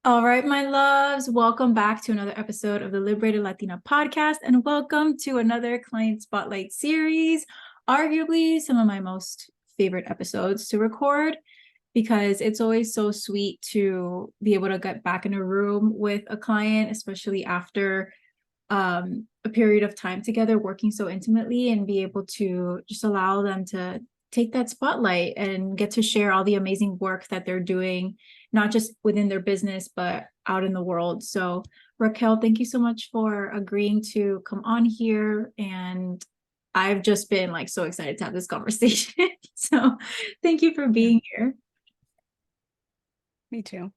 All right, my loves, welcome back to another episode of the Liberated Latina podcast, and welcome to another Client Spotlight series. Arguably, some of my most favorite episodes to record because it's always so sweet to be able to get back in a room with a client, especially after a period of time together working so intimately, and be able to just allow them to take that spotlight and get to share all the amazing work that they're doing, not just within their business, but out in the world. So, Raquel, thank you so much for agreeing to come on here. And I've just been like so excited to have this conversation. So, thank you for Yeah, being here. me too.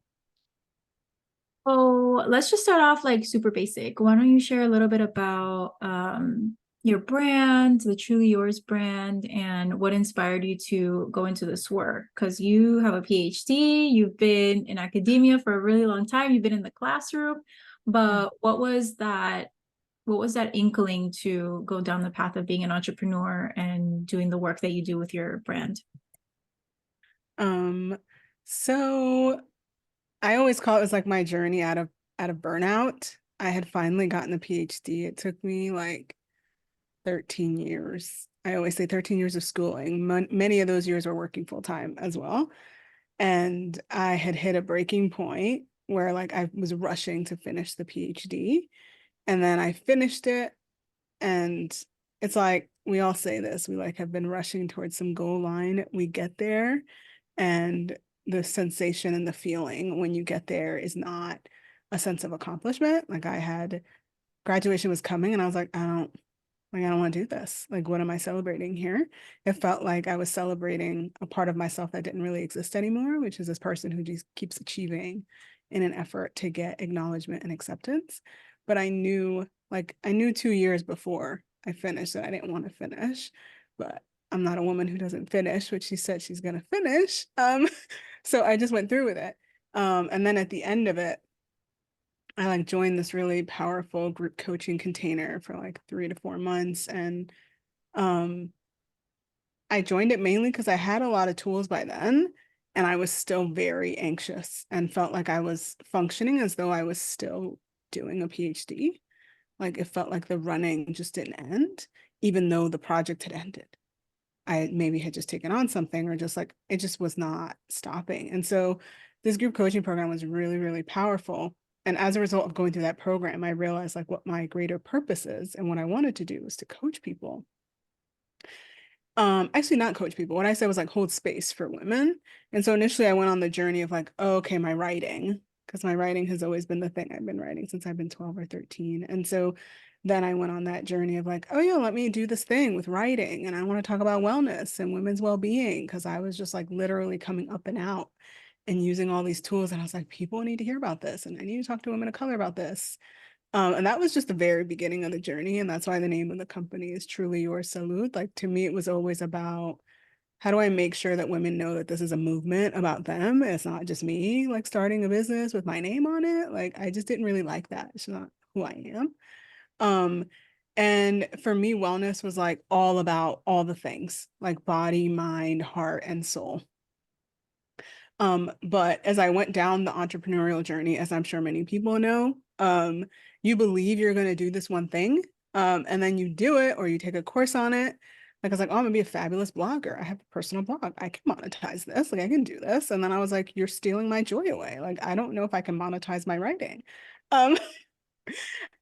Oh, let's just start off like super basic. Why don't you share a little bit about your brand, the Truly Yours brand, and what inspired you to go into this work? Because you have a PhD, you've been in academia for a really long time, you've been in the classroom, Yeah. but what was that inkling to go down the path of being an entrepreneur and doing the work that you do with your brand? Um, so I always call it was like my journey out of burnout. I had finally gotten the PhD. It took me like 13 years. I always say 13 years of schooling. Many of those years were working full time as well. And I had hit a breaking point where like I was rushing to finish the PhD. And then I finished it. And it's like we all say this, we like have been rushing towards some goal line. We get there, and the sensation and the feeling when you get there is not a sense of accomplishment. Like I had graduation was coming and I was like I don't want to do this. Like what am I celebrating here? It felt like I was celebrating a part of myself that didn't really exist anymore, which is this person who just keeps achieving in an effort to get acknowledgement and acceptance. But I knew 2 years before I finished that I didn't want to finish, but I'm not a woman who doesn't finish, which she said she's gonna finish. So I just went through with it. And then at the end of it, I like joined this really powerful group coaching container for like 3 to 4 months. And um, I joined it mainly because I had a lot of tools by then, and I was still very anxious and felt like I was functioning as though I was still doing a PhD. Like it felt like the running just didn't end, even though the project had ended. I maybe had just taken on something or just like it just was not stopping. And so this group coaching program was really, really powerful. And as a result of going through that program, I realized like what my greater purpose is and what I wanted to do was to coach people. Actually not coach people. What I said was like hold space for women. And so initially I went on the journey of like, oh, okay, my writing, because my writing has always been the thing I've been writing since I've been 12 or 13. And so then I went on that journey of like, oh yeah, let me do this thing with writing. And I want to talk about wellness and women's well-being because I was just like literally coming up and out and using all these tools. And I was like, people need to hear about this. And I need to talk to women of color about this. And that was just the very beginning of the journey. And that's why the name of the company is Truly Your Salute. Like to me, it was always about how do I make sure that women know that this is a movement about them? It's not just me like starting a business with my name on it. Like I just didn't really like that. It's not who I am. Um, and for me, wellness was like all about all the things like body, mind, heart, and soul. But as I went down the entrepreneurial journey, as I'm sure many people know, you believe you're going to do this one thing, and then you do it or you take a course on it. Like I was like, oh, I'm gonna be a fabulous blogger. I have a personal blog. I can monetize this. Like I can do this. And then I was like, you're stealing my joy away. Like I don't know if I can monetize my writing. Um,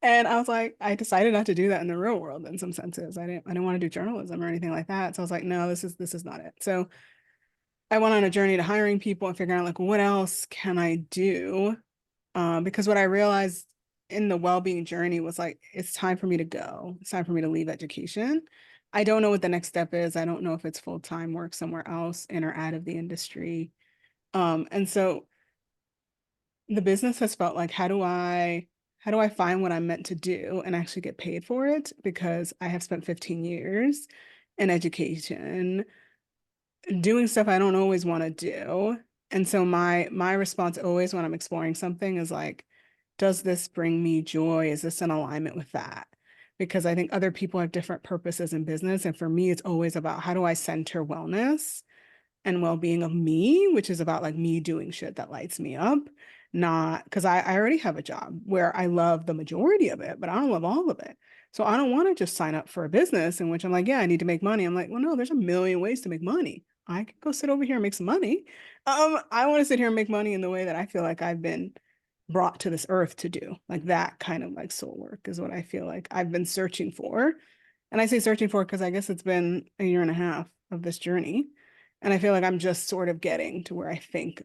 and I was like, I decided not to do that in the real world in some senses. I didn't want to do journalism or anything like that. So I was like, no, this is not it. So I went on a journey to hiring people and figuring out like what else can I do? Because what I realized in the well-being journey was like it's time for me to go. It's time for me to leave education. I don't know what the next step is. I don't know if it's full-time work somewhere else in or out of the industry. And so the business has felt like how do I find what I'm meant to do and actually get paid for it? Because I have spent 15 years in education doing stuff I don't always want to do. And so my response always when I'm exploring something is like, does this bring me joy? Is this in alignment with that? Because I think other people have different purposes in business. And for me, it's always about how do I center wellness and well-being of me, which is about like me doing shit that lights me up, not because I already have a job where I love the majority of it, but I don't love all of it. So I don't want to just sign up for a business in which I'm like, yeah, I need to make money. I'm like, well, no, there's a million ways to make money. I could go sit over here and make some money. I want to sit here and make money in the way that I feel like I've been brought to this earth to do. Like that kind of like soul work is what I feel like I've been searching for. And I say searching for because I guess it's been a year and a half of this journey. And I feel like I'm just sort of getting to where I think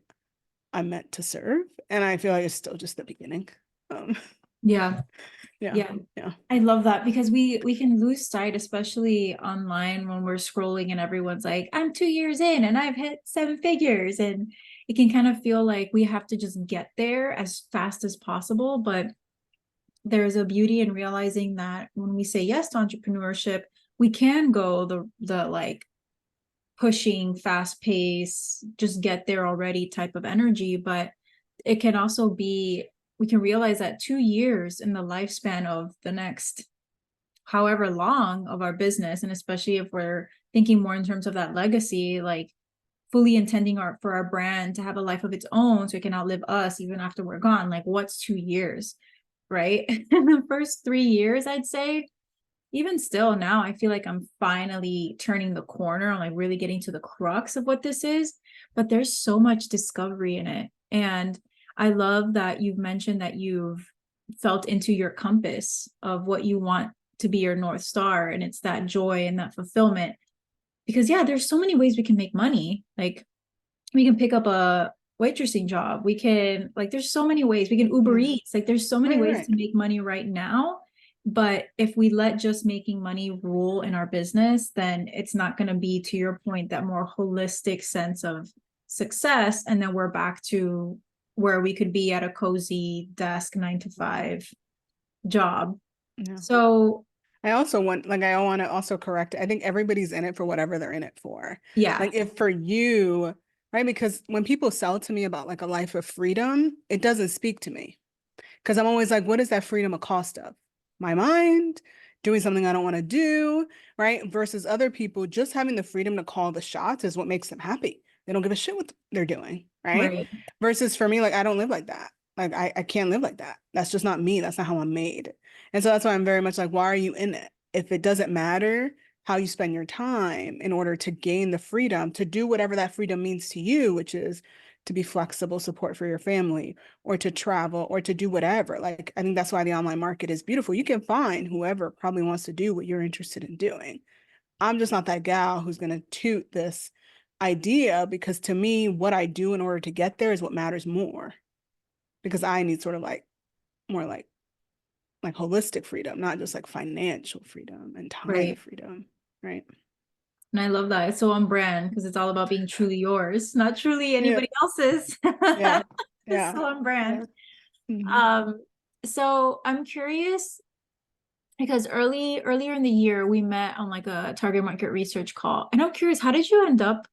I'm meant to serve. And I feel like it's still just the beginning. Um, Yeah. yeah, Yeah. yeah, I love that because we can lose sight, especially online when we're scrolling and everyone's like, I'm 2 years in and I've hit 7 figures. And it can kind of feel like we have to just get there as fast as possible. But there's a beauty in realizing that when we say yes to entrepreneurship, we can go the like pushing fast pace, just get there already type of energy. But it can also be, we can realize that 2 years in the lifespan of the next however long of our business, and especially if we're thinking more in terms of that legacy, like fully intending for our brand to have a life of its own so it can outlive us even after we're gone, like what's 2 years, right? In the first 3 years, I'd say, even still now, I feel like I'm finally turning the corner on like really getting to the crux of what this is, but there's so much discovery in it. And I love that you've mentioned that you've felt into your compass of what you want to be your North Star, and it's that joy and that fulfillment. Because yeah, there's so many ways we can make money. Like we can pick up a waitressing job. We can, like, there's so many ways. We can Uber yeah. Eats. Like there's so many Right, ways right. to make money right now. But if we let just making money rule in our business, then it's not going to be, to your point, that more holistic sense of success. And then we're back to where we could be at a cozy desk 9 to 5 job. Yeah. So I also want, like, I want to also correct. I think everybody's in it for whatever they're in it for. yeah, Like, if for you, right? Because when people sell to me about like a life of freedom, it doesn't speak to me. Because I'm always like, what is that freedom a cost of? My mind, doing something I don't want to do, right? Versus other people, just having the freedom to call the shots is what makes them happy. They don't give a shit what they're doing, right? right, Versus for me, like, I don't live like that. Like, I can't live like that. That's just not me. That's not how I'm made. And so that's why I'm very much like, why are you in it? If it doesn't matter how you spend your time in order to gain the freedom to do whatever that freedom means to you, which is to be flexible support for your family or to travel or to do whatever. Like, I think that's why the online market is beautiful. You can find whoever probably wants to do what you're interested in doing. I'm just not that gal who's going to toot this idea because to me, what I do in order to get there is what matters more because I need sort of like more like holistic freedom, not just like financial freedom and time right. freedom, right? And I love that. It's so on brand because it's all about being truly yours, not truly Yeah, anybody else's. yeah, It's yeah, so on brand. yeah. Mhm. Um, so I'm curious because earlier in the year we met on like a target market research call. And I'm curious, how did you end up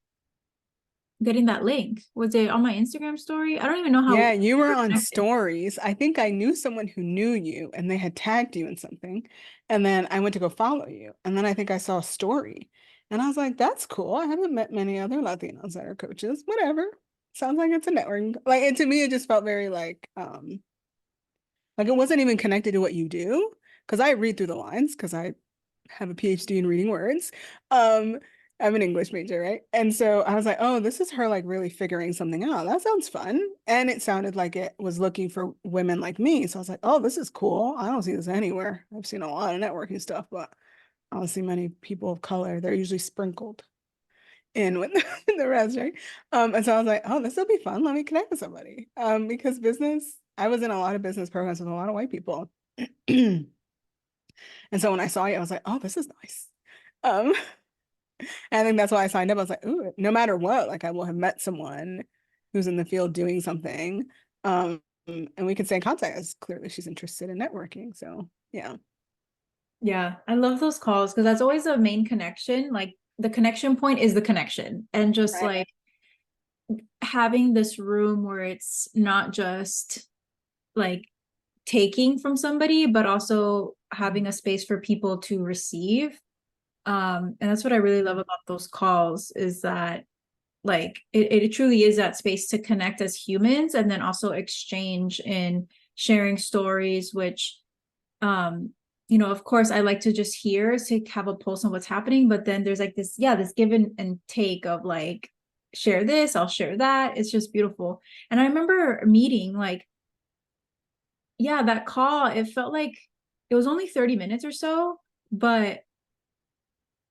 getting that link? Was it on my Instagram story? I don't even know how Yeah, you were we're on connected. stories. I think I knew someone who knew you and they had tagged you in something. And then I went to go follow you. And then I think I saw a story. And I was like, that's cool. I haven't met many other Latinos that are coaches. Whatever. Sounds like it's a networking. Like, and to me, it just felt very like it wasn't even connected to what you do. Because I read through the lines because I have a PhD in reading words. Um, I'm an English major, right? And so I was like, oh, this is her like really figuring something out. That sounds fun. And it sounded like it was looking for women like me. So I was like, oh, this is cool. I don't see this anywhere. I've seen a lot of networking stuff, but I don't see many people of color. They're usually sprinkled in with the rest, right? And so I was like, oh, this will be fun. Let me connect with somebody. Because business, I was in a lot of business programs with a lot of white people. And so when I saw you, I was like, oh, this is nice. Um, and I think that's why I signed up. I was like, ooh, no matter what, like I will have met someone who's in the field doing something. And we can stay in contact as clearly she's interested in networking. So yeah. Yeah, I love those calls because that's always a main connection. Like the connection point is the connection. And just Right. like having this room where it's not just like taking from somebody, but also having a space for people to receive. And that's what I really love about those calls is that Like it truly is that space to connect as humans and then also exchange in sharing stories, which um of course I like to just hear to have a pulse on what's happening, but then there's like this give and take of like, share this, I'll share that. It's just beautiful. And I remember meeting like, yeah, that call, it felt like it was only 30 minutes or so, but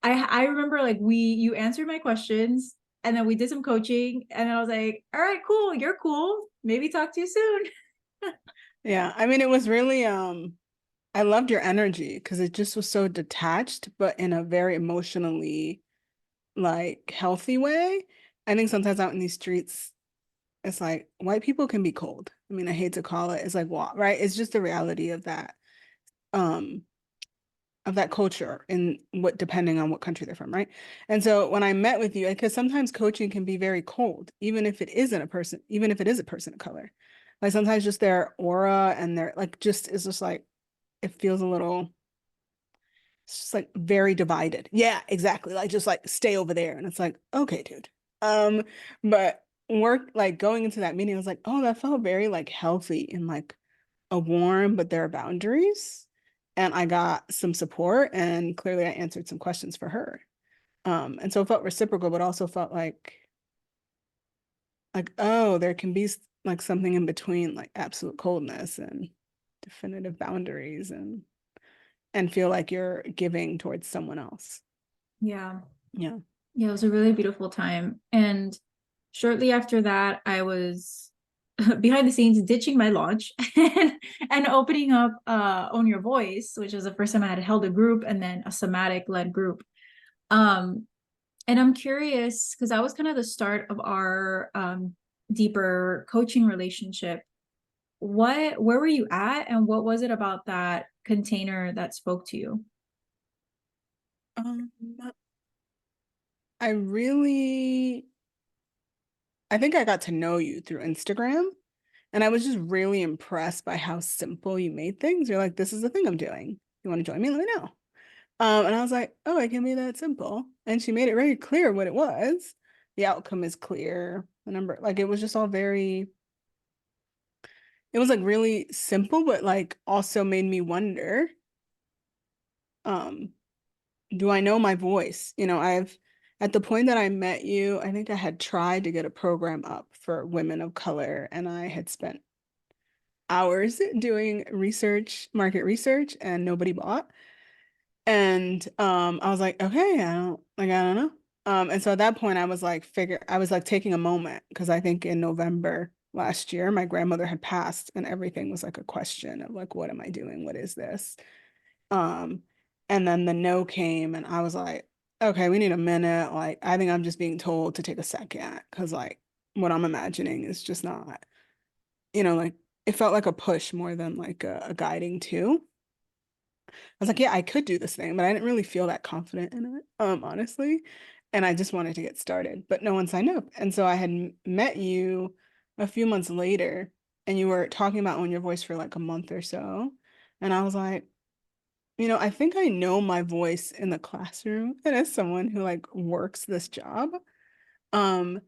I remember like you answered my questions and then we did some coaching and I was like, all right, cool, you're cool. Maybe talk to you soon. Yeah, I mean, it was really I loved your energy because it just was so detached, but in a very emotionally like healthy way. I think sometimes out in these streets, it's like white people can be cold. I mean, I hate to call it, it's like what, right? It's just the reality um, of that culture and what depending on what country they're from, right? And so when I met with you, because sometimes coaching can be very cold, even if it isn't a person, even if it is a person of color. Like sometimes just their aura and their like just is just like it feels a little, it's just like very divided. Yeah, exactly. Like just like stay over there. And it's like, okay, dude. Um, but work like going into that meeting, I was like, oh, that felt very like healthy and like a warm, but there are boundaries. And I got some support and clearly I answered some questions for her. And so it felt reciprocal, but also felt like, oh, there can be like something in between like absolute coldness and definitive boundaries and feel like you're giving towards someone else. Yeah. Yeah. Yeah, it was a really beautiful time. And shortly after that, I was behind the scenes ditching my launch and opening up Own Your Voice, which was the first time I had held a group and then a somatic led group. Um, and I'm curious because that was kind of the start of our deeper coaching relationship. Where were you at, and what was it about that container that spoke to you? Um, I really, I think I got to know you through Instagram, and I was just really impressed by how simple you made things. You're like, this is the thing I'm doing. You want to join me? Let me know. And I was like, oh, it can be that simple. And she made it very clear what it was. The outcome is clear. The number, like it was just all very, it was like really simple, but like also made me wonder, um, do I know my voice? At the point that I met you, I think I had tried to get a program up for women of color, and I had spent hours doing research, market research, and nobody bought. And I was like, okay, I don't know. And so at that point I was like taking a moment because I think in November last year my grandmother had passed and everything was like a question of like, what am I doing? What is this? Um, and then the no came and I was like, okay, we need a minute. Like, I think I'm just being told to take a second because like what I'm imagining is just not, like it felt like a push more than like a guiding to. I was like, yeah, I could do this thing, but I didn't really feel that confident in it, honestly. And I just wanted to get started, but no one signed up. And so I had met you a few months later, and you were talking about Own Your Voice for like a month or so. And I was like, I think I know my voice in the classroom and as someone who like works this job. Um,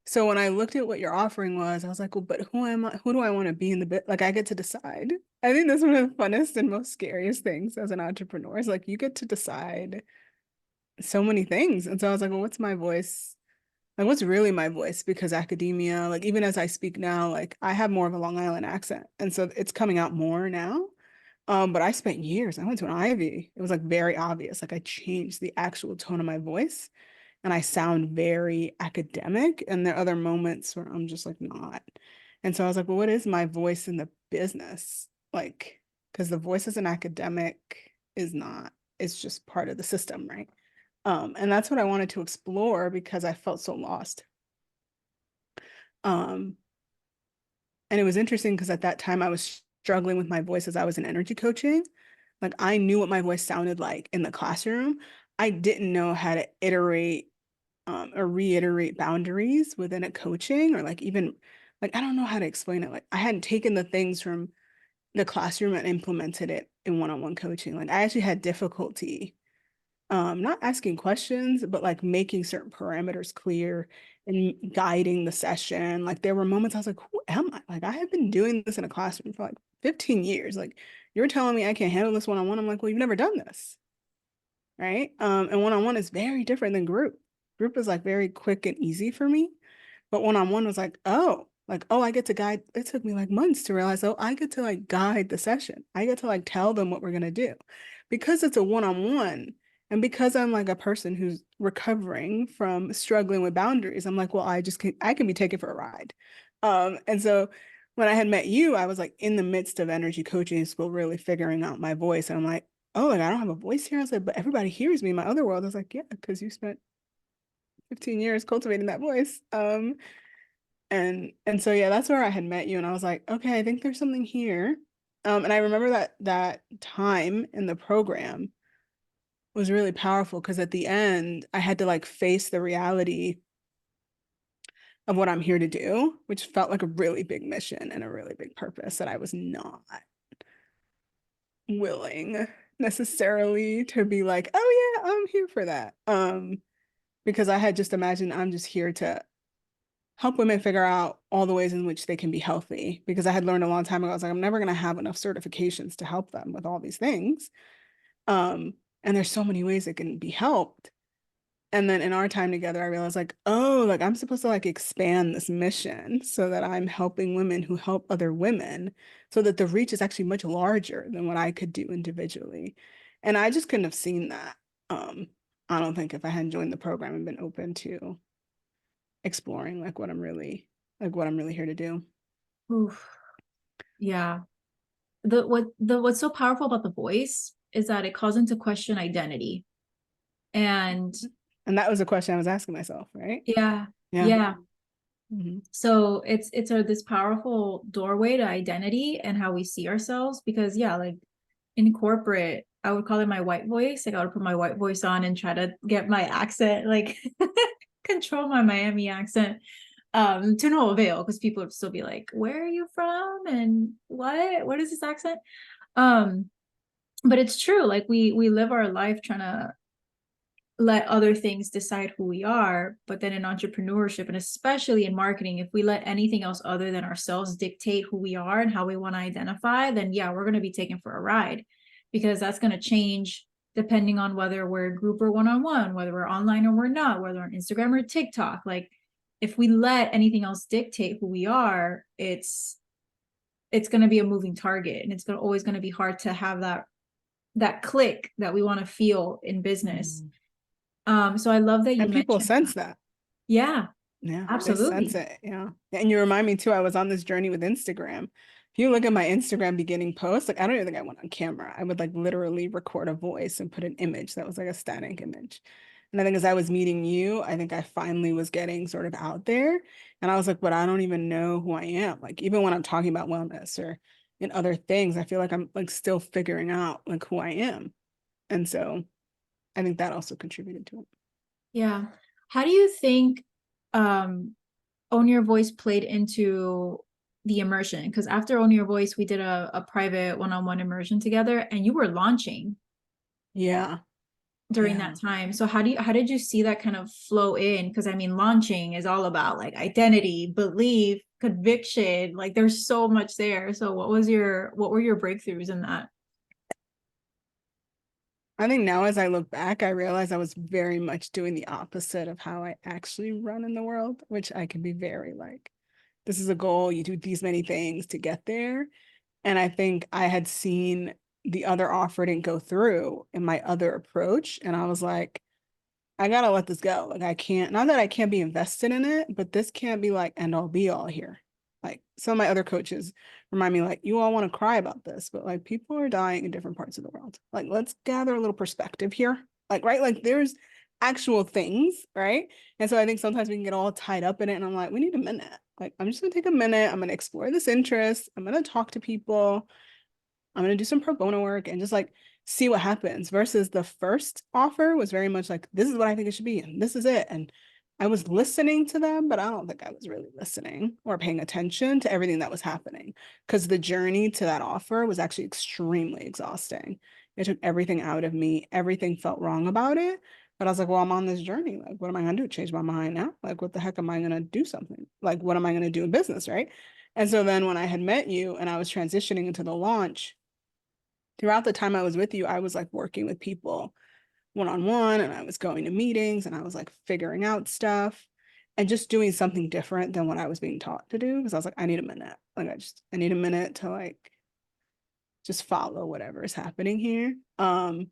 so when I looked at what your offering was, I was like, well, but who am I? Who do I want to be in the bit? Like I get to decide. I think that's one of the funnest and most scariest things as an entrepreneur is like you get to decide so many things. And so I was like, well, what's my voice? Like what's really my voice? Because academia, like even as I speak now, like I have more of a Long Island accent. And so it's coming out more now. But I spent years, I went to an Ivy. It was like very obvious. Like I changed the actual tone of my voice and I sound very academic. And there are other moments where I'm just like not. And so I was like, well, what is my voice in the business? Like, because the voice as an academic is not, it's just part of the system, right? And that's what I wanted to explore because I felt so lost. Um, and it was interesting because at that time I was struggling with my voice as I was in energy coaching. Like I knew what my voice sounded like in the classroom. I didn't know how to iterate or reiterate boundaries within a coaching or like even like I don't know how to explain it. Like I hadn't taken the things from the classroom and implemented it in one-on-one coaching. Like I actually had difficulty not asking questions, but like making certain parameters clear and guiding the session. Like there were moments I was like, who am I? Like I have been doing this in a classroom for like 15 years. Like you're telling me I can't handle this one-on-one. I'm like, well, you've never done this, right? And one-on-one is very different than group. Group is like very quick and easy for me. But one-on-one was like, oh, I get to guide. It took me like months to realize, oh, I get to like guide the session. I get to like tell them what we're gonna do. Because it's a one-on-one, and because I'm like a person who's recovering from struggling with boundaries, I'm like, well, I can be taken for a ride. And so when I had met you, I was like in the midst of energy coaching school, really figuring out my voice. And I'm like, oh, like I don't have a voice here. I was like, but everybody hears me in my other world. I was like, yeah, because you spent 15 years cultivating that voice. And so yeah, that's where I had met you, and I was like, okay, I think there's something here. And I remember that time in the program was really powerful because at the end I had to like face the reality of what I'm here to do, which felt like a really big mission and a really big purpose that I was not willing necessarily to be like, oh yeah, I'm here for that. Because I had just imagined I'm just here to help women figure out all the ways in which they can be healthy. Because I had learned a long time ago, I was like, I'm never going to have enough certifications to help them with all these things. And there's so many ways it can be helped. And then in our time together, I realized like, oh, like I'm supposed to like expand this mission so that I'm helping women who help other women so that the reach is actually much larger than what I could do individually. And I just couldn't have seen that. I don't think if I hadn't joined the program and been open to exploring what I'm really here to do. Oof. Yeah. What's so powerful about the voice is that it calls into question identity. And And that was a question I was asking myself, right? yeah, Yeah. yeah. Mhm. So it's this powerful doorway to identity and how we see ourselves. Because yeah, like in corporate, I would call it my white voice. Like I would put my white voice on and try to get my accent, like control my Miami accent, to no avail, because people would still be like, where are you from? And what is this accent? Um, but it's true, like we live our life trying to let other things decide who we are. But then in entrepreneurship, and especially in marketing, if we let anything else other than ourselves dictate who we are and how we want to identify, then yeah, we're going to be taken for a ride, because that's going to change depending on whether we're a group or one-on-one, whether we're online or we're not, whether on Instagram or TikTok. Like if we let anything else dictate who we are, it's going to be a moving target, and always going to be hard to have that click that we want to feel in business. So I love that you And people mentioned sense that. that. Yeah, Yeah, they sense absolutely. it. Yeah. And you remind me too, I was on this journey with Instagram. If you look at my Instagram beginning post, like I don't even think I went on camera. I would like literally record a voice and put an image that was like a static image. And I think as I was meeting you, I think I finally was getting sort of out there. And I was like, but I don't even know who I am. Like even when I'm talking about wellness or in other things, I feel like I'm like still figuring out like who I am. And so I think that also contributed to it. Yeah. How do you think um Own Your Voice played into the immersion? Because after Own Your Voice, we did a private one-on-one immersion together, and you were launching Yeah. during Yeah. that time. So how did you see that kind of flow in? Because I mean, launching is all about like identity, belief, conviction. Like there's so much there. So what were your breakthroughs in that? I think now as I look back, I realize I was very much doing the opposite of how I actually run in the world, which I can be very like, this is a goal, you do these many things to get there. And I think I had seen the other offer didn't go through in my other approach. And I was like, I gotta let this go. Like I can't, not that I can't be invested in it, but this can't be like end all be all here. Like some of my other coaches remind me like, you all want to cry about this, but like people are dying in different parts of the world. Like let's gather a little perspective here. Like, right? Like there's actual things, right? And so I think sometimes we can get all tied up in it. And I'm like, we need a minute. Like I'm just gonna take a minute. I'm gonna explore this interest. I'm gonna talk to people. I'm gonna do some pro bono work and just like see what happens. Versus the first offer was very much like, this is what I think it should be, and this is it. And I was listening to them, but I don't think I was really listening or paying attention to everything that was happening. Because the journey to that offer was actually extremely exhausting. It took everything out of me. Everything felt wrong about it. But I was like, well, I'm on this journey. Like, what am I going to do? Change my mind now? Like, what the heck am I going to do something? Like, what am I going to do in business? Right. And so then when I had met you and I was transitioning into the launch, throughout the time I was with you, I was like working with people one-on-one, and I was going to meetings, and I was like figuring out stuff and just doing something different than what I was being taught to do. Because I was like, I need a minute. Like, I need a minute to like just follow whatever is happening here. And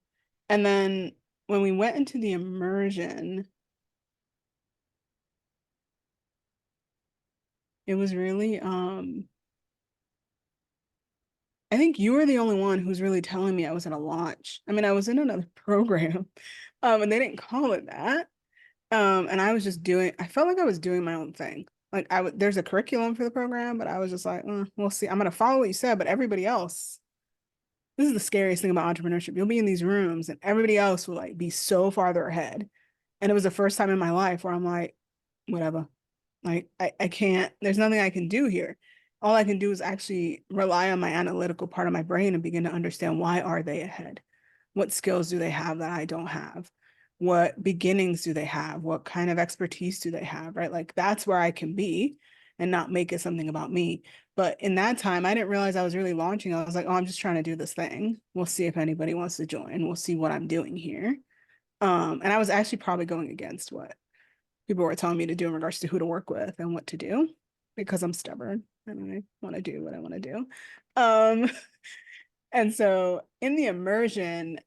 then when we went into the immersion, it was really I think you were the only one who's really telling me I was in a launch. I mean, I was in another program, and they didn't call it that. And I was just doing, I felt like I was doing my own thing. Like there's a curriculum for the program, but I was just like, we'll see. I'm gonna follow what you said, but everybody else, this is the scariest thing about entrepreneurship. You'll be in these rooms and everybody else will like be so farther ahead. And it was the first time in my life where I'm like, whatever. Like I can't, there's nothing I can do here. All I can do is actually rely on my analytical part of my brain and begin to understand, why are they ahead? What skills do they have that I don't have? What beginnings do they have? What kind of expertise do they have? Right? Like that's where I can be and not make it something about me. But in that time, I didn't realize I was really launching. I was like, oh, I'm just trying to do this thing. We'll see if anybody wants to join. We'll see what I'm doing here. And I was actually probably going against what people were telling me to do in regards to who to work with and what to do, because I'm stubborn and I want to do what I want to do. Um, and so in the immersion,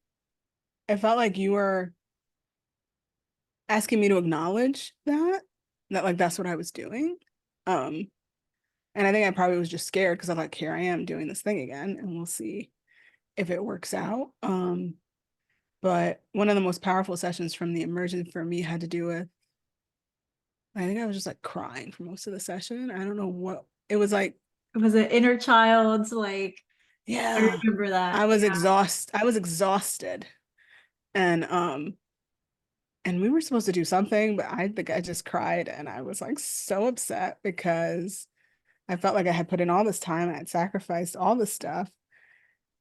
it felt like you were asking me to acknowledge that like that's what I was doing. Um, and I think I probably was just scared because I'm like, here I am doing this thing again, and we'll see if it works out. But one of the most powerful sessions from the immersion for me had to do with, I think I was just like crying for most of the session. I don't know what it was like. It was an inner child's like, I Yeah. remember that. I was Yeah. exhausted. And and we were supposed to do something, but I think I just cried and I was like so upset because I felt like I had put in all this time, I had sacrificed all this stuff.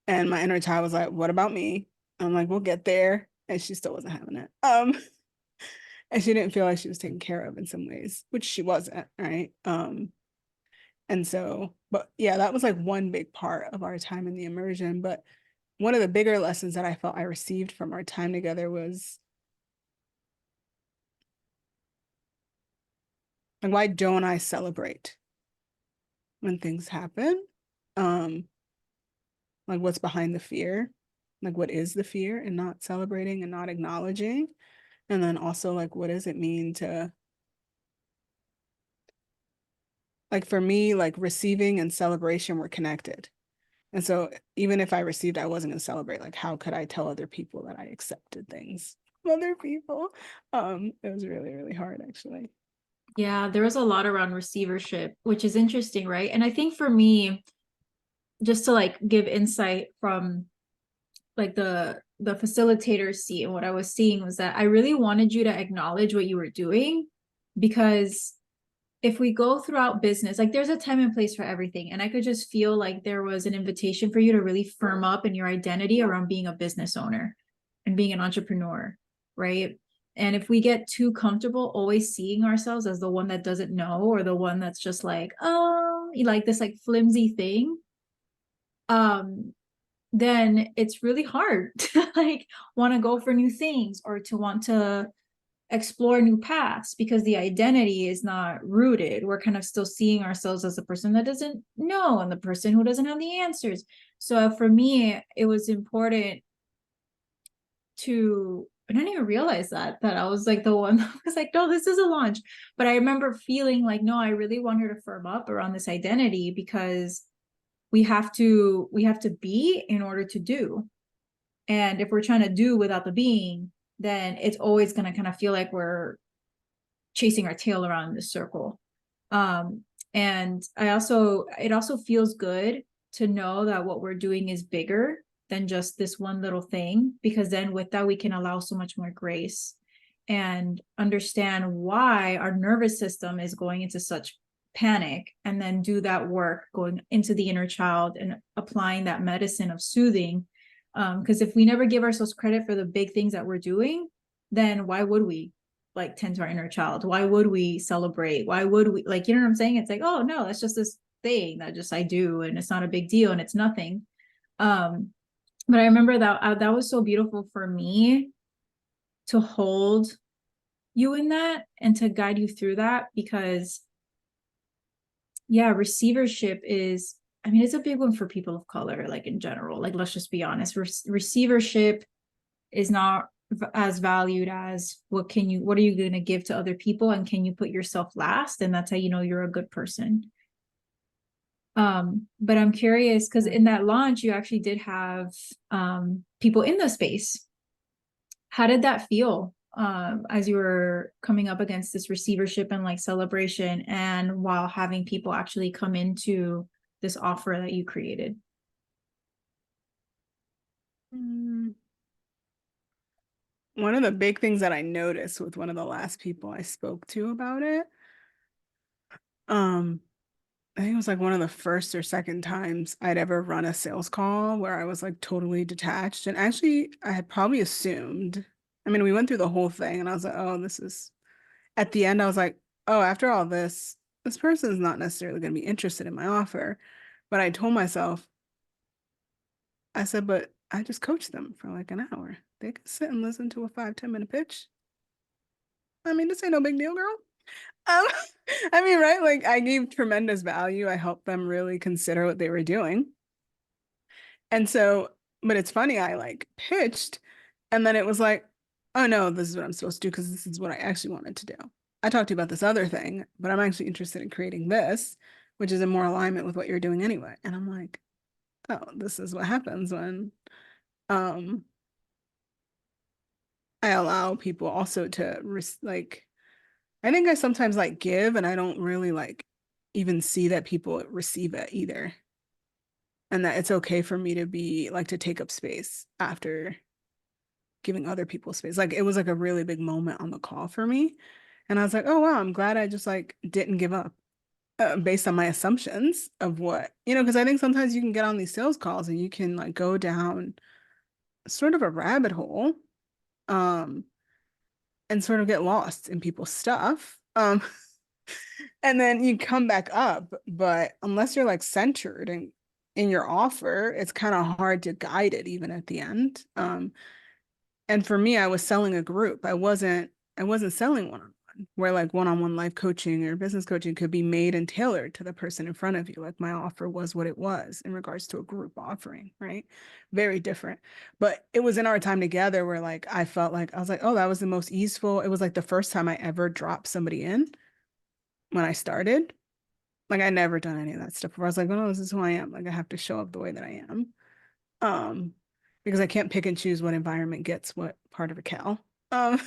And my inner child was like, what about me? I'm like, we'll get there. And she still wasn't having it. And she didn't feel like she was taken care of in some ways, which she wasn't, right? And so, but yeah, that was like one big part of our time in the immersion. But one of the bigger lessons that I felt I received from our time together was like, why don't I celebrate when things happen? Um, like what's behind the fear? Like what is the fear and not celebrating and not acknowledging? And then also like what does it mean to, like for me, like receiving and celebration were connected. And so even if I received, I wasn't gonna celebrate. Like how could I tell other people that I accepted things from other people? It was really, really hard actually. Yeah, there was a lot around receivership, which is interesting, right? And I think for me, just to like give insight from like the facilitator seat, and what I was seeing was that I really wanted you to acknowledge what you were doing, because if we go throughout business, like there's a time and place for everything. And I could just feel like there was an invitation for you to really firm up in your identity around being a business owner and being an entrepreneur, right? And if we get too comfortable always seeing ourselves as the one that doesn't know, or the one that's just like, oh, like this like flimsy thing, um, then it's really hard to like want to go for new things or to want to explore new paths, because the identity is not rooted. We're kind of still seeing ourselves as the person that doesn't know and the person who doesn't have the answers. So for me, it was important to, I didn't even realize that I was like the one that was like, no, this is a launch. But I remember feeling like, no, I really want her to firm up around this identity, because we have to be in order to do. And if we're trying to do without the being, then it's always going to kind of feel like we're chasing our tail around this circle. Um, and it also feels good to know that what we're doing is bigger than just this one little thing, because then with that, we can allow so much more grace and understand why our nervous system is going into such panic, and then do that work going into the inner child and applying that medicine of soothing Because if we never give ourselves credit for the big things that we're doing, then why would we like tend to our inner child? Why would we celebrate? Why would we, like, you know what I'm saying? It's like, oh no, that's just this thing that just I do, and it's not a big deal, and it's nothing. um but I remember that that was so beautiful for me to hold you in that and to guide you through that, because yeah, receivership is, I mean, it's a big one for people of color, like in general. Like, let's just be honest, receivership is not as valued as what are you going to give to other people, and can you put yourself last, and that's how you know you're a good person. But I'm curious because in that launch you actually did have people in the space. How did that feel as you were coming up against this receivership and like celebration, and while having people actually come into this offer that you created? Mm. One of the big things that I noticed with one of the last people I spoke to about it, um, I think it was like one of the first or second times I'd ever run a sales call where I was like totally detached. And actually, I had probably assumed, I mean, we went through the whole thing and I was like, oh, this is, at the end, I was like, oh, after all this person is not necessarily going to be interested in my offer. But I told myself, I said, but I just coached them for like an hour. They could sit and listen to a 5-10 minute pitch. I mean, this ain't no big deal, girl. Um, I mean, right? Like I gave tremendous value. I helped them really consider what they were doing. And so, but it's funny, I like pitched and then it was like, oh no, this is what I'm supposed to do because this is what I actually wanted to do. I talked to you about this other thing, but I'm actually interested in creating this, which is in more alignment with what you're doing anyway. And I'm like, oh, this is what happens when um I allow people also to like I think I sometimes like give and I don't really like even see that people receive it either. And that it's okay for me to be like to take up space after giving other people space. Like it was like a really big moment on the call for me. And I was like, oh wow, I'm glad I just like didn't give up based on my assumptions of what, because I think sometimes you can get on these sales calls and you can like go down sort of a rabbit hole um and sort of get lost in people's stuff. And then you come back up, but unless you're like centered in your offer, it's kind of hard to guide it even at the end. And for me, I was selling a group. I wasn't selling one-on-one, where like one-on-one life coaching or business coaching could be made and tailored to the person in front of you. Like my offer was what it was in regards to a group offering, right? Very different. But it was in our time together where like I felt like I was like, oh, that was the most easeful. It was like the first time I ever dropped somebody in when I started. Like I never done any of that stuff before. I was like, oh no, this is who I am. Like I have to show up the way that I am. Um, because I can't pick and choose what environment gets what part of a cow. Um,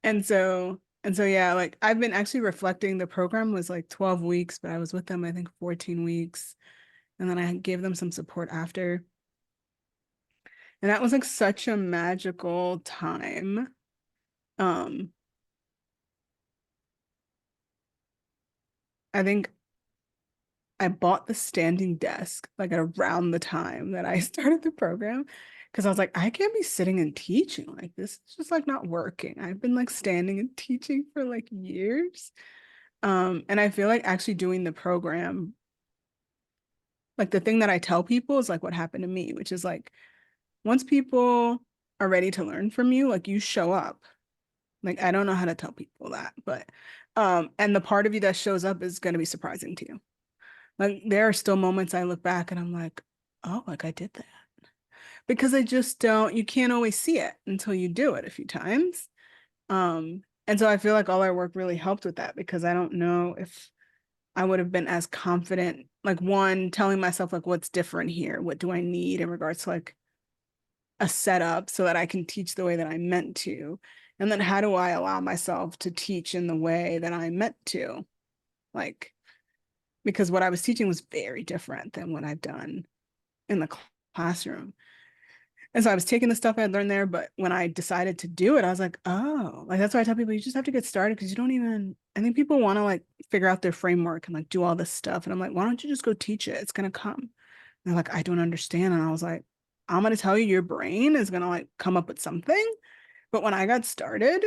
and so yeah, like I've been actually reflecting. The program was like 12 weeks, but I was with them I think 14 weeks. And then I gave them some support after. And that was like such a magical time. Um, I think I bought the standing desk like at around the time that I started the program because I was like, I can't be sitting and teaching like this. It's just like not working. I've been like standing and teaching for like years. And I feel like actually doing the program, like the thing that I tell people is like what happened to me, which is like once people are ready to learn from you, like you show up. Like I don't know how to tell people that, but and the part of you that shows up is going to be surprising to you. Like there are still moments I look back and I'm like, oh, like I did that. Because I just don't, you can't always see it until you do it a few times. And so I feel like all our work really helped with that because I don't know if I would have been as confident, like one, telling myself like what's different here? What do I need in regards to like a setup so that I can teach the way that I meant to? And then how do I allow myself to teach in the way that I meant to? Like, because what I was teaching was very different than what I've done in the classroom. And so I was taking the stuff I had learned there, but when I decided to do it, I was like, oh, like that's why I tell people you just have to get started because you don't even, I think people want to like figure out their framework and like do all this stuff. And I'm like, why don't you just go teach it? It's gonna come. And they're like, I don't understand. And I was like, I'm going to tell you, your brain is going to like come up with something. But when I got started,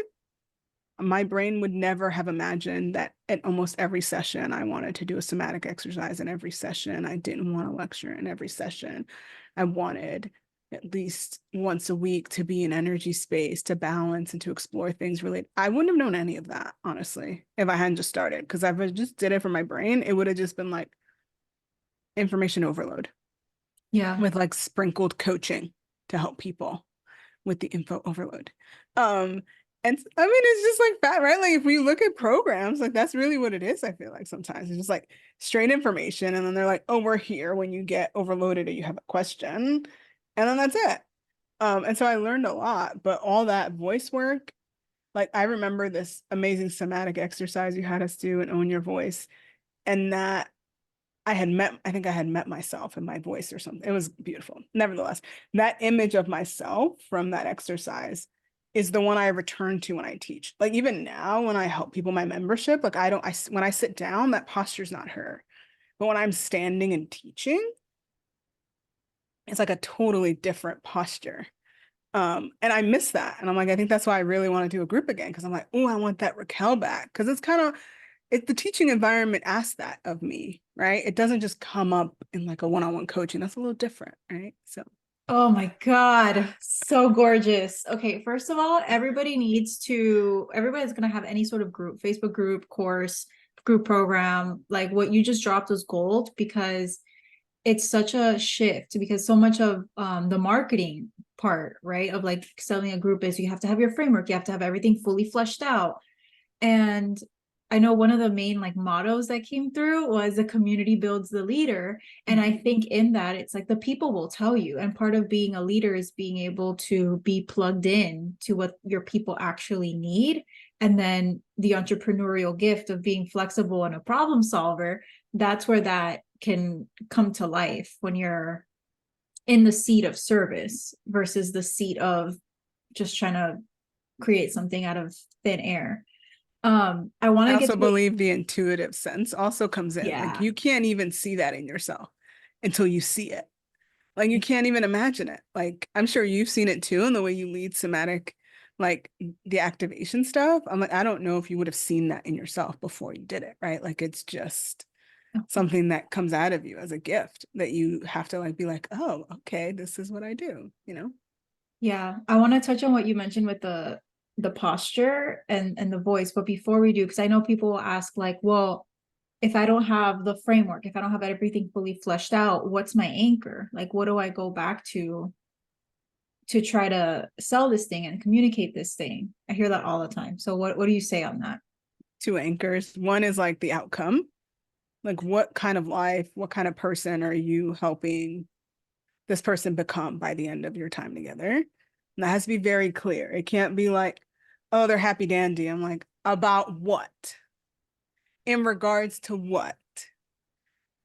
my brain would never have imagined that at almost every session I wanted to do a somatic exercise. In every session I didn't want to lecture. In every session I wanted at least once a week to be in energy space, to balance and to explore things related. I wouldn't have known any of that, honestly, if I hadn't just started, because if I just did it for my brain, it would have just been like information overload Yeah. with like sprinkled coaching to help people with the info overload. And I mean, it's just like that, right? Like if we look at programs, like that's really what it is. I feel like sometimes it's just like straight information, and then they're like, "Oh, we're here when you get overloaded or you have a question," and then that's it. And so I learned a lot, but all that voice work, like I remember this amazing somatic exercise you had us do and own your voice, and that I think I had met myself in my voice or something. It was beautiful. Nevertheless, that image of myself from that exercise is the one I return to when I teach. Like even now, when I help people, my membership, like when I sit down, that posture's not her. But when I'm standing and teaching, it's like a totally different posture. And I miss that. And I'm like, I think that's why I really want to do a group again. Cause I'm like, oh, I want that Raquel back. Cause it's kind of, the teaching environment asks that of me, right? It doesn't just come up in like a one-on-one coaching. That's a little different, right? So Oh my God, so gorgeous. Okay, first of all, everybody's gonna have any sort of group, Facebook group, course, group program, like what you just dropped was gold because it's such a shift because so much of the marketing part, right, of like selling a group is you have to have your framework, you have to have everything fully fleshed out. And I know one of the main like mottos that came through was the community builds the leader. And I think in that it's like the people will tell you. And part of being a leader is being able to be plugged in to what your people actually need. And then the entrepreneurial gift of being flexible and a problem solver, that's where that can come to life when you're in the seat of service versus the seat of just trying to create something out of thin air. I want I to get also to what, believe the intuitive sense also comes in. Like yeah. you can't even see that in yourself until you see it. Like you can't even imagine it. Like I'm sure you've seen it too in the way you lead somatic, like the activation stuff. I'm like, I don't know if you would have seen that in yourself before you did it, right? Like it's just something that comes out of you as a gift that you have to like be like, oh, okay, this is what I do, you know? Yeah, I want to touch on what you mentioned with the posture and the voice, but before we do, because I know people will ask like, well, if I don't have the framework, if I don't have everything fully fleshed out, what's my anchor? Like, what do I go back to try to sell this thing and communicate this thing? I hear that all the time. So what do you say on that? Two anchors. One is like the outcome, like what kind of life, what kind of person are you helping this person become by the end of your time together? And that has to be very clear. It can't be like, oh, they're happy dandy. I'm like, about what? In regards to what?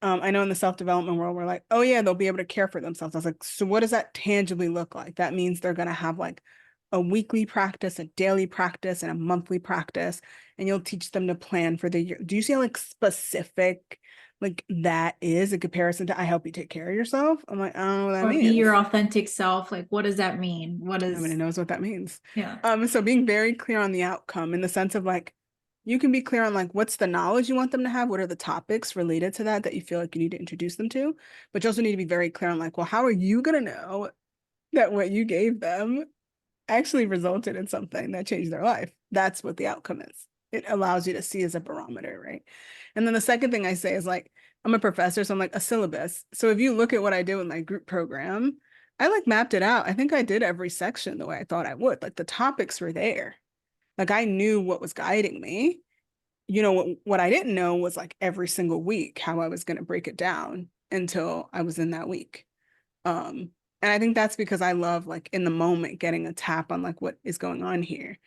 I know in the self-development world, we're like, oh yeah, they'll be able to care for themselves. I was like, so what does that tangibly look like? That means they're going to have like a weekly practice, a daily practice, and a monthly practice, and you'll teach them to plan for the year. Do you see how like specific like that is in comparison to I help you take care of yourself? I'm like, I don't know what that Or be your means. authentic self. Like, what does that mean? What Nobody is, knows what that means. yeah. So being very clear on the outcome in the sense of like, you can be clear on like what's the knowledge you want them to have, what are the topics related to that that you feel like you need to introduce them to, but you also need to be very clear on like, well, how are you gonna know that what you gave them actually resulted in something that changed their life? That's what the outcome is. It allows you to see as a barometer, right? And then the second thing I say is like, I'm a professor, so I'm like a syllabus. So if you look at what I did with my group program, I like mapped it out. I think I did every section the way I thought I would. Like the topics were there. Like I knew what was guiding me. You know, what I didn't know was like every single week how I was going to break it down until I was in that week. And I think that's because I love like in the moment getting a tap on like what is going on here.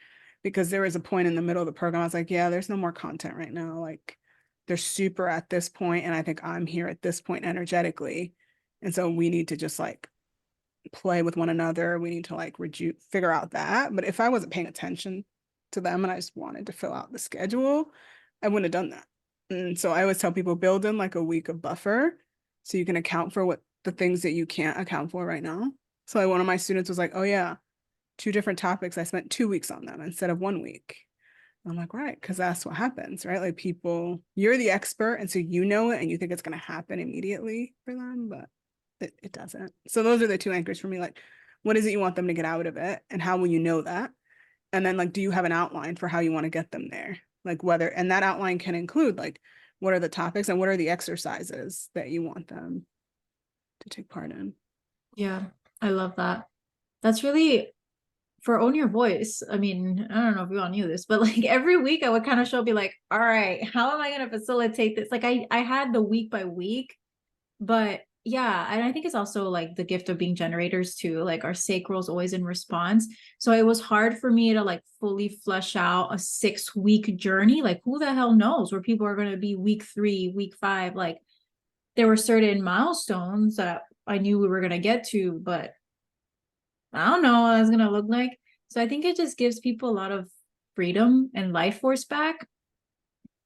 Because there was a point in the middle of the program, I was like, yeah, there's no more content right now. Like they're super at this point, and I think I'm here at this point energetically. And so we need to just like play with one another. We need to like figure out that. But if I wasn't paying attention to them and I just wanted to fill out the schedule, I wouldn't have done that. And so I always tell people build in like a week of buffer so you can account for what the things that you can't account for right now. So like one of my students was like, oh yeah, 2 different topics. I spent 2 weeks on them instead of 1 week. I'm like, right, because that's what happens, right? Like people, you're the expert, and so you know it and you think it's going to happen immediately for them, but it doesn't. So those are the two anchors for me. Like, what is it you want them to get out of it? And how will you know that? And then like, do you have an outline for how you want to get them there? Like whether, and that outline can include like, what are the topics and what are the exercises that you want them to take part in? Yeah, I love that. That's really for Own Your Voice. I mean, I don't know if you all knew this, but like every week I would kind of show be like, all right, how am I going to facilitate this? Like I had the week by week, but yeah, and I think it's also like the gift of being generators too. Like our sacral is always in response. So it was hard for me to like fully flesh out a 6 week journey. Like who the hell knows where people are going to be week 3, week 5. Like there were certain milestones that I knew we were going to get to, but I don't know what it's going to look like. So I think it just gives people a lot of freedom and life force back,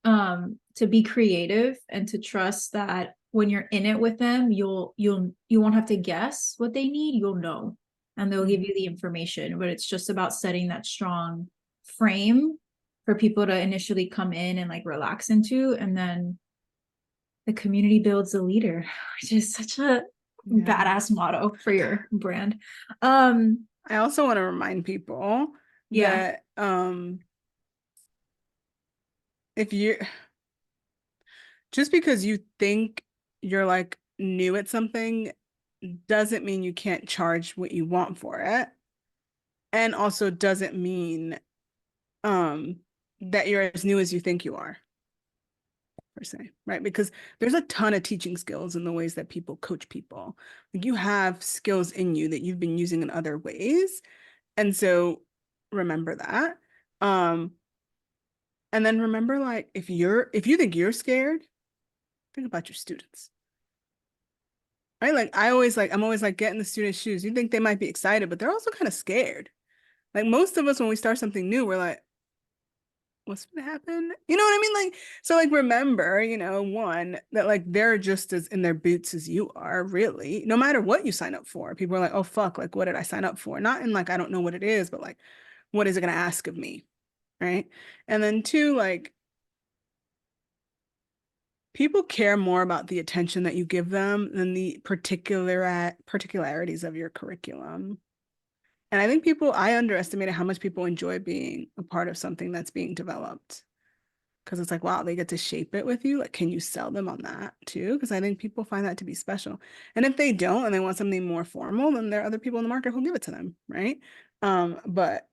to be creative and to trust that when you're in it with them, you won't have to guess what they need, you'll know, and they'll give you the information. But it's just about setting that strong frame for people to initially come in and like relax into, and then the community builds a leader, which is such a Yeah. badass motto for your brand. I also want to remind people Yeah. that if you just because you think you're like new at something doesn't mean you can't charge what you want for it. And also doesn't mean that you're as new as you think you are, per se, right? Because there's a ton of teaching skills in the ways that people coach people. Like you have skills in you that you've been using in other ways. And so remember that. Um, and then remember, like, if you think you're scared, think about your students. Right? Like I'm always like, get in the students' shoes. You think they might be excited, but they're also kind of scared. Like most of us, when we start something new, we're like, what's gonna happen? You know what I mean? Like, so like remember, one, that like they're just as in their boots as you are, really, no matter what you sign up for. People are like, oh fuck, like what did I sign up for? Not in like, I don't know what it is, but like, what is it gonna ask of me? Right. And then two, like people care more about the attention that you give them than the particularities of your curriculum. And I think I underestimated how much people enjoy being a part of something that's being developed. Because it's like, wow, they get to shape it with you. Like, can you sell them on that too? Because I think people find that to be special. And if they don't and they want something more formal, then there are other people in the market who'll give it to them, right? But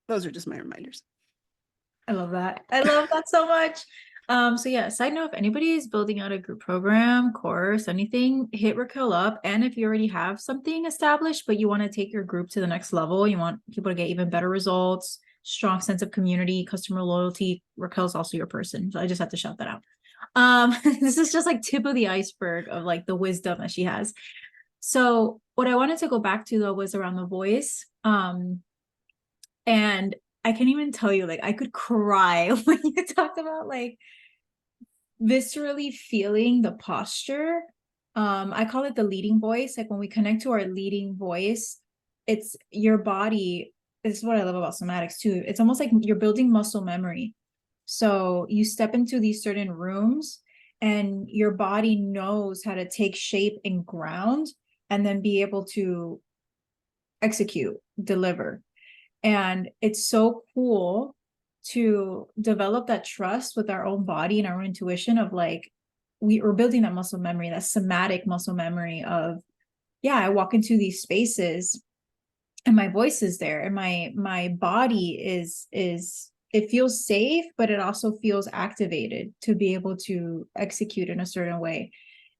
those are just my reminders. I love that. I love that so much. So yeah, side note, if anybody is building out a group program, course, anything, hit Raquel up. And if you already have something established, but you want to take your group to the next level, you want people to get even better results, strong sense of community, customer loyalty, Raquel's also your person. So I just have to shout that out. This is just like tip of the iceberg of like the wisdom that she has. So what I wanted to go back to though was around the voice. And I can't even tell you, like I could cry when you talked about like viscerally feeling the posture. I call it the leading voice. Like when we connect to our leading voice, it's your body. This is what I love about somatics too. It's almost like you're building muscle memory. So you step into these certain rooms and your body knows how to take shape and ground and then be able to execute, deliver. And it's so cool to develop that trust with our own body and our own intuition of like, we're building that muscle memory, that somatic muscle memory of, yeah, I walk into these spaces and my voice is there and my body is it feels safe, but it also feels activated to be able to execute in a certain way.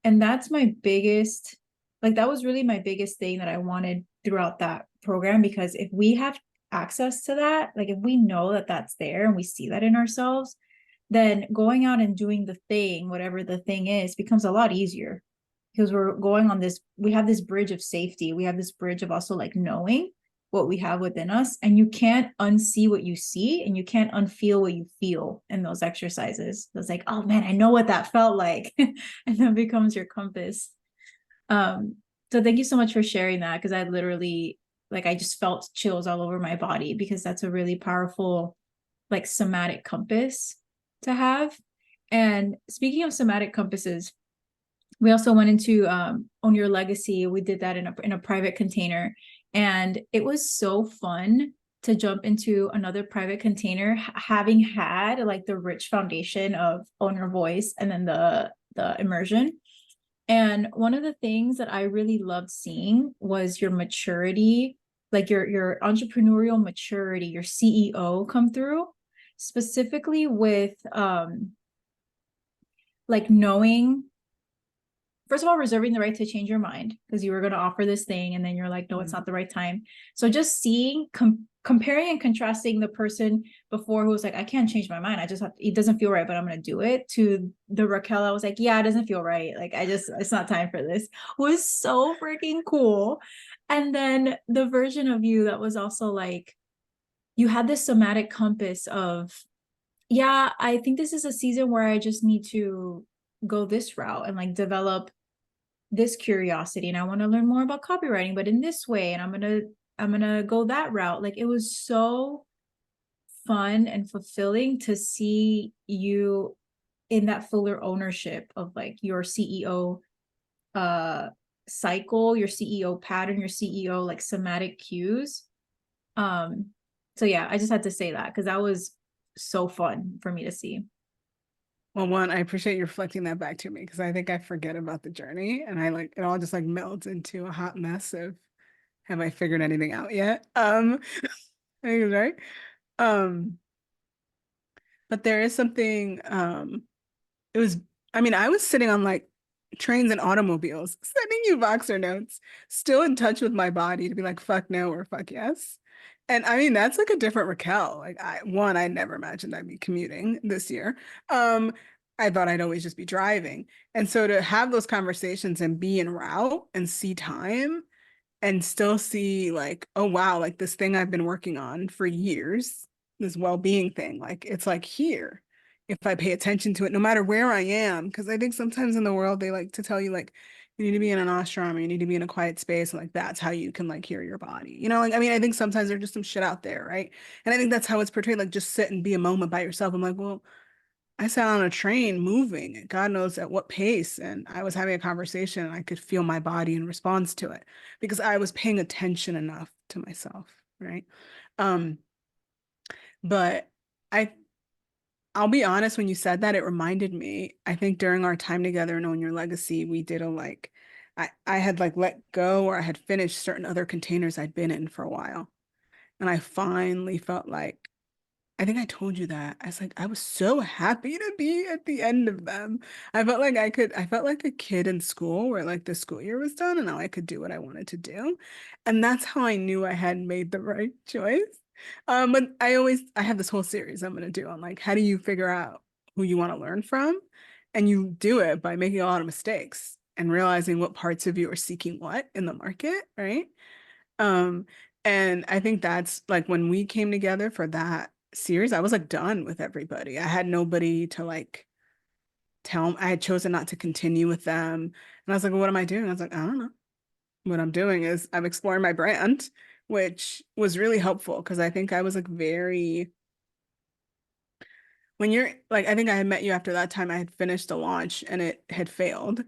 And that's my biggest, like that was really my biggest thing that I wanted throughout that program, because if we have access to that, like if we know that that's there and we see that in ourselves, then going out and doing the thing, whatever the thing is, becomes a lot easier, because we're going on this, we have this bridge of safety, we have this bridge of also like knowing what we have within us, and you can't unsee what you see and you can't unfeel what you feel in those exercises. It's like, oh man, I know what that felt like. And that becomes your compass. So thank you so much for sharing that, because I literally, like, I just felt chills all over my body, because that's a really powerful, like, somatic compass to have. And speaking of somatic compasses, we also went into Own Your Legacy. We did that in a private container, and it was so fun to jump into another private container, having had like the rich foundation of Own Your Voice and then the immersion. And one of the things that I really loved seeing was your maturity, like your entrepreneurial maturity, your CEO come through, specifically with like knowing, first of all, reserving the right to change your mind, because you were going to offer this thing and then you're like, no, it's not the right time. So just seeing, comparing and contrasting the person before who was like, I can't change my mind, I just have to, it doesn't feel right, but I'm going to do it, to the Raquel I was like, yeah, it doesn't feel right, like it's not time for this, was so freaking cool. And then the version of you that was also like, you had this somatic compass of, yeah, I think this is a season where I just need to go this route and like develop this curiosity, and I want to learn more about copywriting, but in this way, and I'm gonna go that route. Like, it was so fun and fulfilling to see you in that fuller ownership of like your CEO cycle, your CEO pattern, your CEO like somatic cues. Um, so yeah, I just had to say that because that was so fun for me to see. Well, one, I appreciate you reflecting that back to me because I think I forget about the journey and I like it all just like melts into a hot mess of have I figured anything out yet? I think it's right. Um, but there is something, it was, I mean, I was sitting on like trains and automobiles, sending you Voxer notes, still in touch with my body to be like, fuck no or fuck yes. And I mean, that's like a different Raquel. Like I never imagined I'd be commuting this year. Um, I thought I'd always just be driving. And so to have those conversations and be en route and see time and still see like, oh wow, like this thing I've been working on for years, this well-being thing, like it's like here. If I pay attention to it, no matter where I am, because I think sometimes in the world they like to tell you like you need to be in an ashram or you need to be in a quiet space, and like that's how you can like hear your body. You know, like I mean, I think sometimes there's just some shit out there, right? And I think that's how it's portrayed, like just sit and be a moment by yourself. I'm like, well, I sat on a train moving, and God knows at what pace, and I was having a conversation and I could feel my body in response to it because I was paying attention enough to myself, right? Um, but I I'll be honest, when you said that, it reminded me, I think during our time together in Own Your Legacy, we did a like I had like let go or I had finished certain other containers I'd been in for a while. And I finally felt like I think I told you that. I was like, I was so happy to be at the end of them. I felt like a kid in school where like the school year was done and now I could do what I wanted to do. And that's how I knew I had made the right choice. But I have this whole series I'm gonna do on like how do you figure out who you want to learn from? And you do it by making a lot of mistakes and realizing what parts of you are seeking what in the market, right? Um, and I think that's like when we came together for that series, I was like done with everybody. I had nobody to like tell them. I had chosen not to continue with them. And I was like, well, what am I doing? I was like, I don't know. What I'm doing is I'm exploring my brand, which was really helpful because I think I was like very when you're like I think I had met you after that time I had finished a launch and it had failed.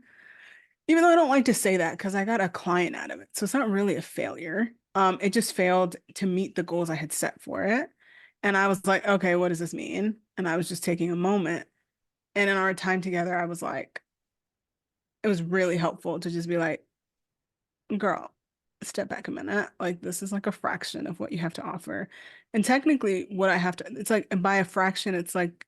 Even though I don't like to say that because I got a client out of it. So it's not really a failure. It just failed to meet the goals I had set for it. And I was like, okay, what does this mean? And I was just taking a moment. And in our time together, I was like, it was really helpful to just be like, girl, step back a minute. Like, this is like a fraction of what you have to offer. And technically, what I have to, it's like, and by a fraction, it's like,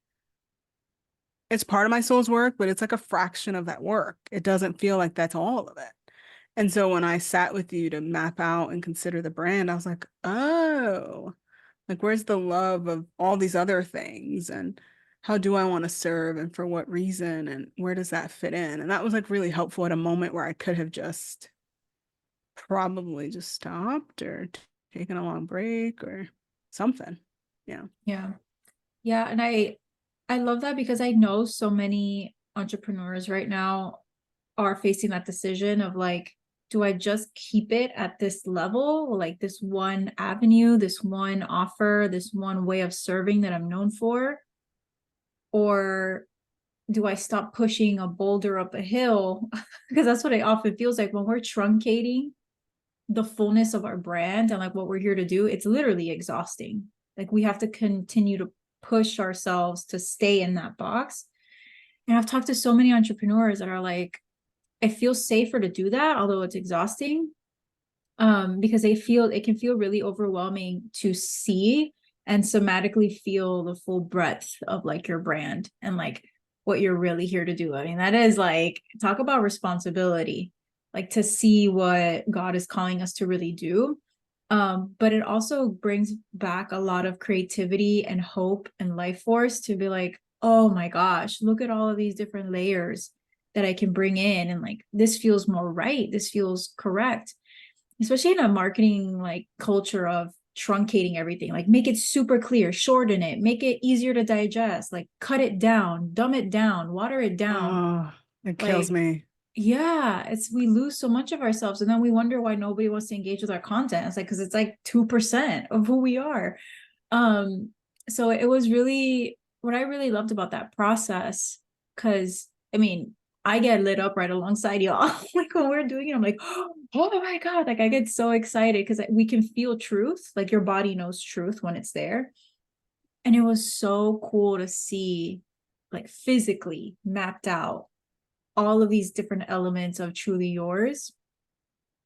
it's part of my soul's work, but it's like a fraction of that work. It doesn't feel like that's all of it. And so when I sat with you to map out and consider the brand, I was like, oh, like where's the love of all these other things? And how do I want to serve and for what reason? And where does that fit in? And that was like really helpful at a moment where I could have just probably just stopped or taken a long break or something. Yeah. Yeah. Yeah. And I love that, because I know so many entrepreneurs right now are facing that decision of like, do I just keep it at this level, like this one avenue, this one offer, this one way of serving that I'm known for? Or do I stop pushing a boulder up a hill? Because that's what it often feels like when we're truncating the fullness of our brand and like what we're here to do. It's literally exhausting. Like we have to continue to push ourselves to stay in that box. And I've talked to so many entrepreneurs that are like, it feels safer to do that, although it's exhausting, because they feel it can feel really overwhelming to see and somatically feel the full breadth of like your brand and like what you're really here to do. I mean, that is like, talk about responsibility, like to see what God is calling us to really do. But it also brings back a lot of creativity and hope and life force to be like, oh my gosh, look at all of these different layers that I can bring in. And like, this feels more right. This feels correct, especially in a marketing like culture of truncating everything, like make it super clear, shorten it, make it easier to digest, like cut it down, dumb it down, water it down. Oh, it kills Like, me. yeah, it's we lose so much of ourselves and then we wonder why nobody wants to engage with our content. It's like because it's like 2% of who we are. um so it was really what I really loved about that process, because I mean, I get lit up right alongside y'all. Like when we're doing it, I'm like, oh my God, like I get so excited because we can feel truth, like your body knows truth when it's there. And it was so cool to see like physically mapped out all of these different elements of truly yours.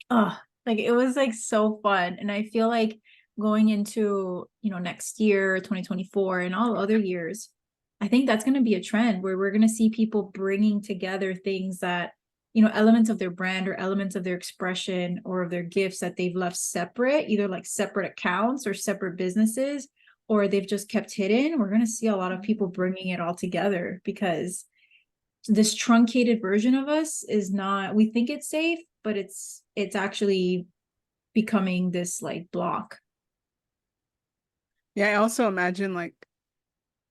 Oh, like it was like so fun. And I feel like going into, next year, 2024 and all other years, I think that's going to be a trend where we're going to see people bringing together things that, elements of their brand or elements of their expression or of their gifts that they've left separate, either like separate accounts or separate businesses, or they've just kept hidden. We're going to see a lot of people bringing it all together because this truncated version of us is not, we think it's safe, but it's actually becoming this like block. Yeah, I also imagine like,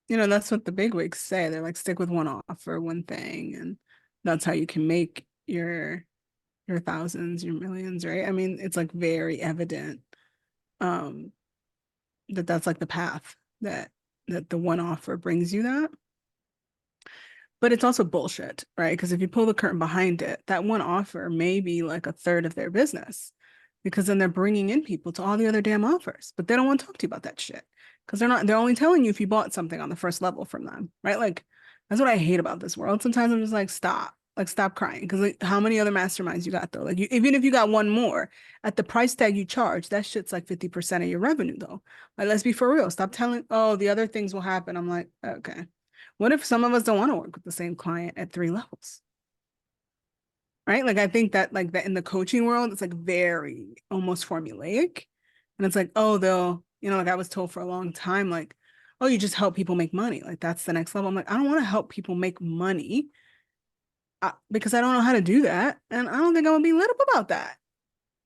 that's what the bigwigs say. They're like, stick with one offer, one thing, and that's how you can make your thousands, your millions, right? I mean, it's like very evident um that that's like the path that the one offer brings you that. But it's also bullshit, right? Because if you pull the curtain behind it, that one offer may be like a third of their business because then they're bringing in people to all the other damn offers, but they don't want to talk to you about that shit because they're only telling you if you bought something on the first level from them, right? Like that's what I hate about this world. Sometimes I'm just like stop crying because like, how many other masterminds you got though? Like even if you got one more at the price tag you charge, that shit's like 50% of your revenue though. Like let's be for real. Stop telling, oh, the other things will happen. I'm like, okay. What if some of us don't want to work with the same client at 3 levels? Right? Like I think that like that in the coaching world, it's like very almost formulaic. And it's like, oh, they'll, like I was told for a long time, like, oh, you just help people make money. Like that's the next level. I'm like, I don't want to help people make money because I don't know how to do that. And I don't think I'm gonna be lit up about that.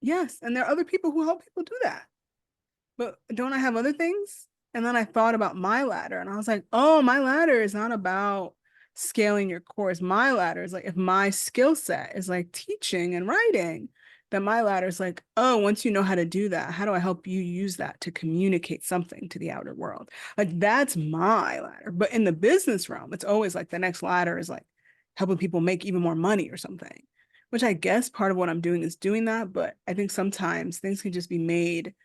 Yes. And there are other people who help people do that. But don't I have other things? And then I thought about my ladder and I was like, oh, my ladder is not about scaling your course. My ladder is like, if my skill set is like teaching and writing, then my ladder is like, oh, once you know how to do that, how do I help you use that to communicate something to the outer world? Like that's my ladder. But in the business realm, it's always like the next ladder is like helping people make even more money or something, which I guess part of what I'm doing is doing that. But I think sometimes things can just be made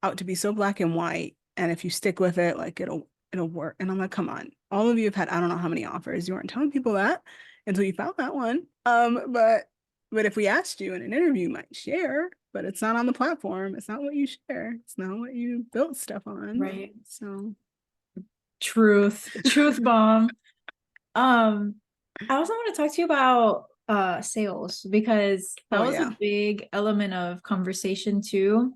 out to be so black and white. And if you stick with it, like it'll work. And I'm like, come on. All of you have had, I don't know how many offers. You weren't telling people that until you found that one. But if we asked you in an interview, you might share, but it's not on the platform. It's not what you share. It's not what you built stuff on. Right. So Truth bomb. um I also want to talk to you about sales, because that oh was yeah. a big element of conversation too.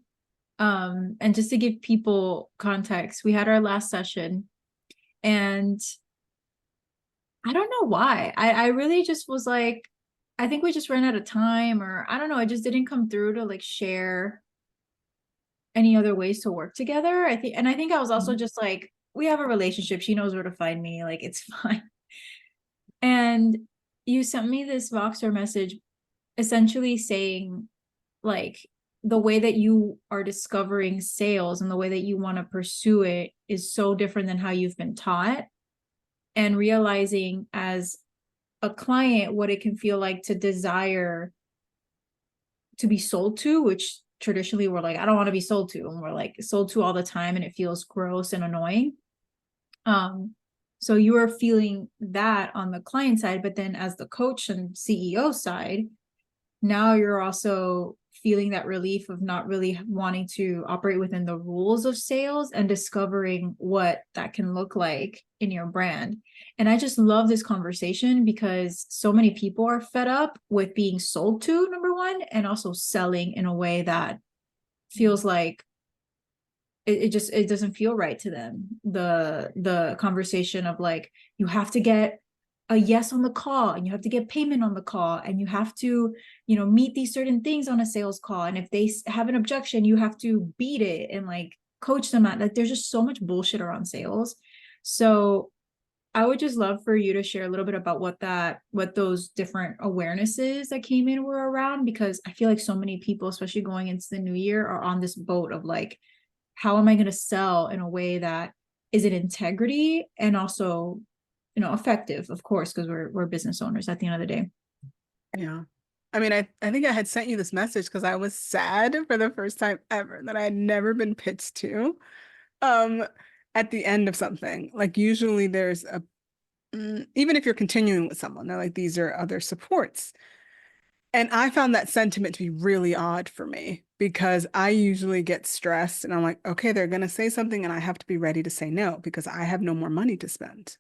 And just to give people context, we had our last session and I don't know why. I really just was like, I think we just ran out of time, or I don't know, it just didn't come through to like share any other ways to work together. I think I was also just like, we have a relationship. She knows where to find me. Like it's fine. And you sent me this Voxer message essentially saying like the way that you are discovering sales and the way that you want to pursue it is so different than how you've been taught, and realizing as a client what it can feel like to desire to be sold to, which traditionally we're like, I don't want to be sold to, and we're like sold to all the time and it feels gross and annoying. So you are feeling that on the client side, but then as the coach and CEO side, now you're also feeling that relief of not really wanting to operate within the rules of sales and discovering what that can look like in your brand. And I just love this conversation because so many people are fed up with being sold to, number one, and also selling in a way that feels like it doesn't feel right to them. The conversation of like, you have to get a yes on the call, and you have to get payment on the call, and you have to, meet these certain things on a sales call, and if they have an objection, you have to beat it and like coach them at, like, there's just so much bullshit around sales. So I would just love for you to share a little bit about what those different awarenesses that came in were around, because I feel like so many people, especially going into the new year, are on this boat of like, how am I going to sell in a way that is in integrity and also, effective, of course, because we're business owners at the end of the day. Yeah. I mean, I think I had sent you this message because I was sad for the first time ever that I had never been pitched to um at the end of something. Like usually there's even if you're continuing with someone, they're like, these are other supports. And I found that sentiment to be really odd for me because I usually get stressed and I'm like, okay, they're going to say something and I have to be ready to say no because I have no more money to spend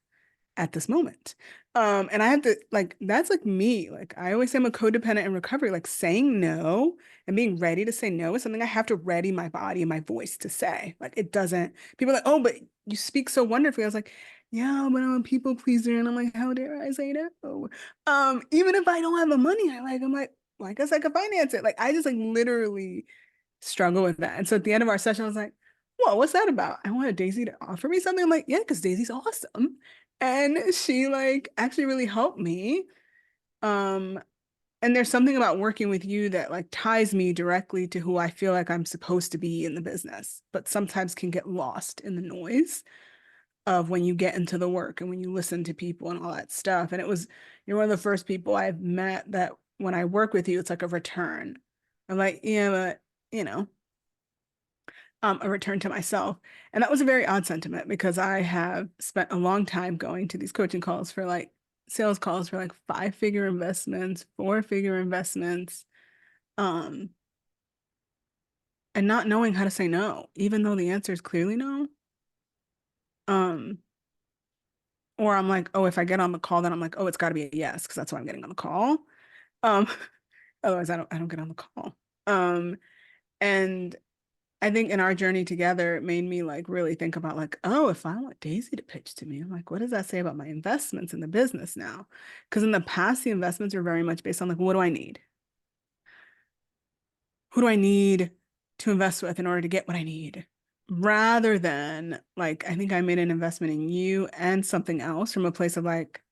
at this moment. And I have to like, that's like me. Like I always say I'm a codependent in recovery, like saying no and being ready to say no is something I have to ready my body and my voice to say. Like it doesn't, people are like, oh, but you speak so wonderfully. I was like, yeah, but I'm a people pleaser. And I'm like, how dare I say no? Even if I don't have the money, I'm like, well, I guess I could finance it. Like I just like literally struggle with that. And so at the end of our session, I was like, well, what's that about? I wanted Daisy to offer me something. I'm like, yeah, because Daisy's awesome. And she like actually really helped me. Um, and there's something about working with you that like ties me directly to who I feel like I'm supposed to be in the business, but sometimes can get lost in the noise of when you get into the work and when you listen to people and all that stuff. And you're one of the first people I've met that when I work with you, it's like a return. I'm like, yeah, but you know, a return to myself. And that was a very odd sentiment because I have spent a long time going to these coaching calls for like sales calls for like 5-figure investments, 4-figure investments, um, and not knowing how to say no, even though the answer is clearly no. Um, or I'm like, oh, if I get on the call, then I'm like, oh, it's got to be a yes because that's why I'm getting on the call. Um, otherwise I don't get on the call. Um, and I think in our journey together, it made me like really think about like, oh, if I want Daisy to pitch to me, I'm like, what does that say about my investments in the business now? Because in the past, the investments are very much based on like, what do I need? Who do I need to invest with in order to get what I need? Rather than like, I think I made an investment in you and something else from a place of like,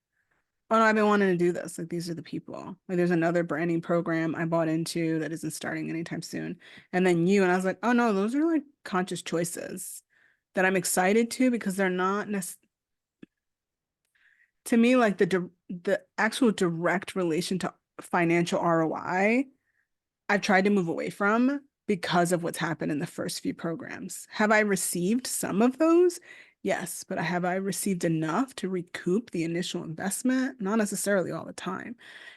oh no, I've been wanting to do this. Like these are the people. Like there's another branding program I bought into that isn't starting anytime soon. And then you, and I was like, oh no, those are like conscious choices that I'm excited to because they're not necessarily to me like the actual direct relation to financial ROI. I've tried to move away from because of what's happened in the first few programs. Have I received some of those? Yes, but have I received enough to recoup the initial investment? Not necessarily all the time.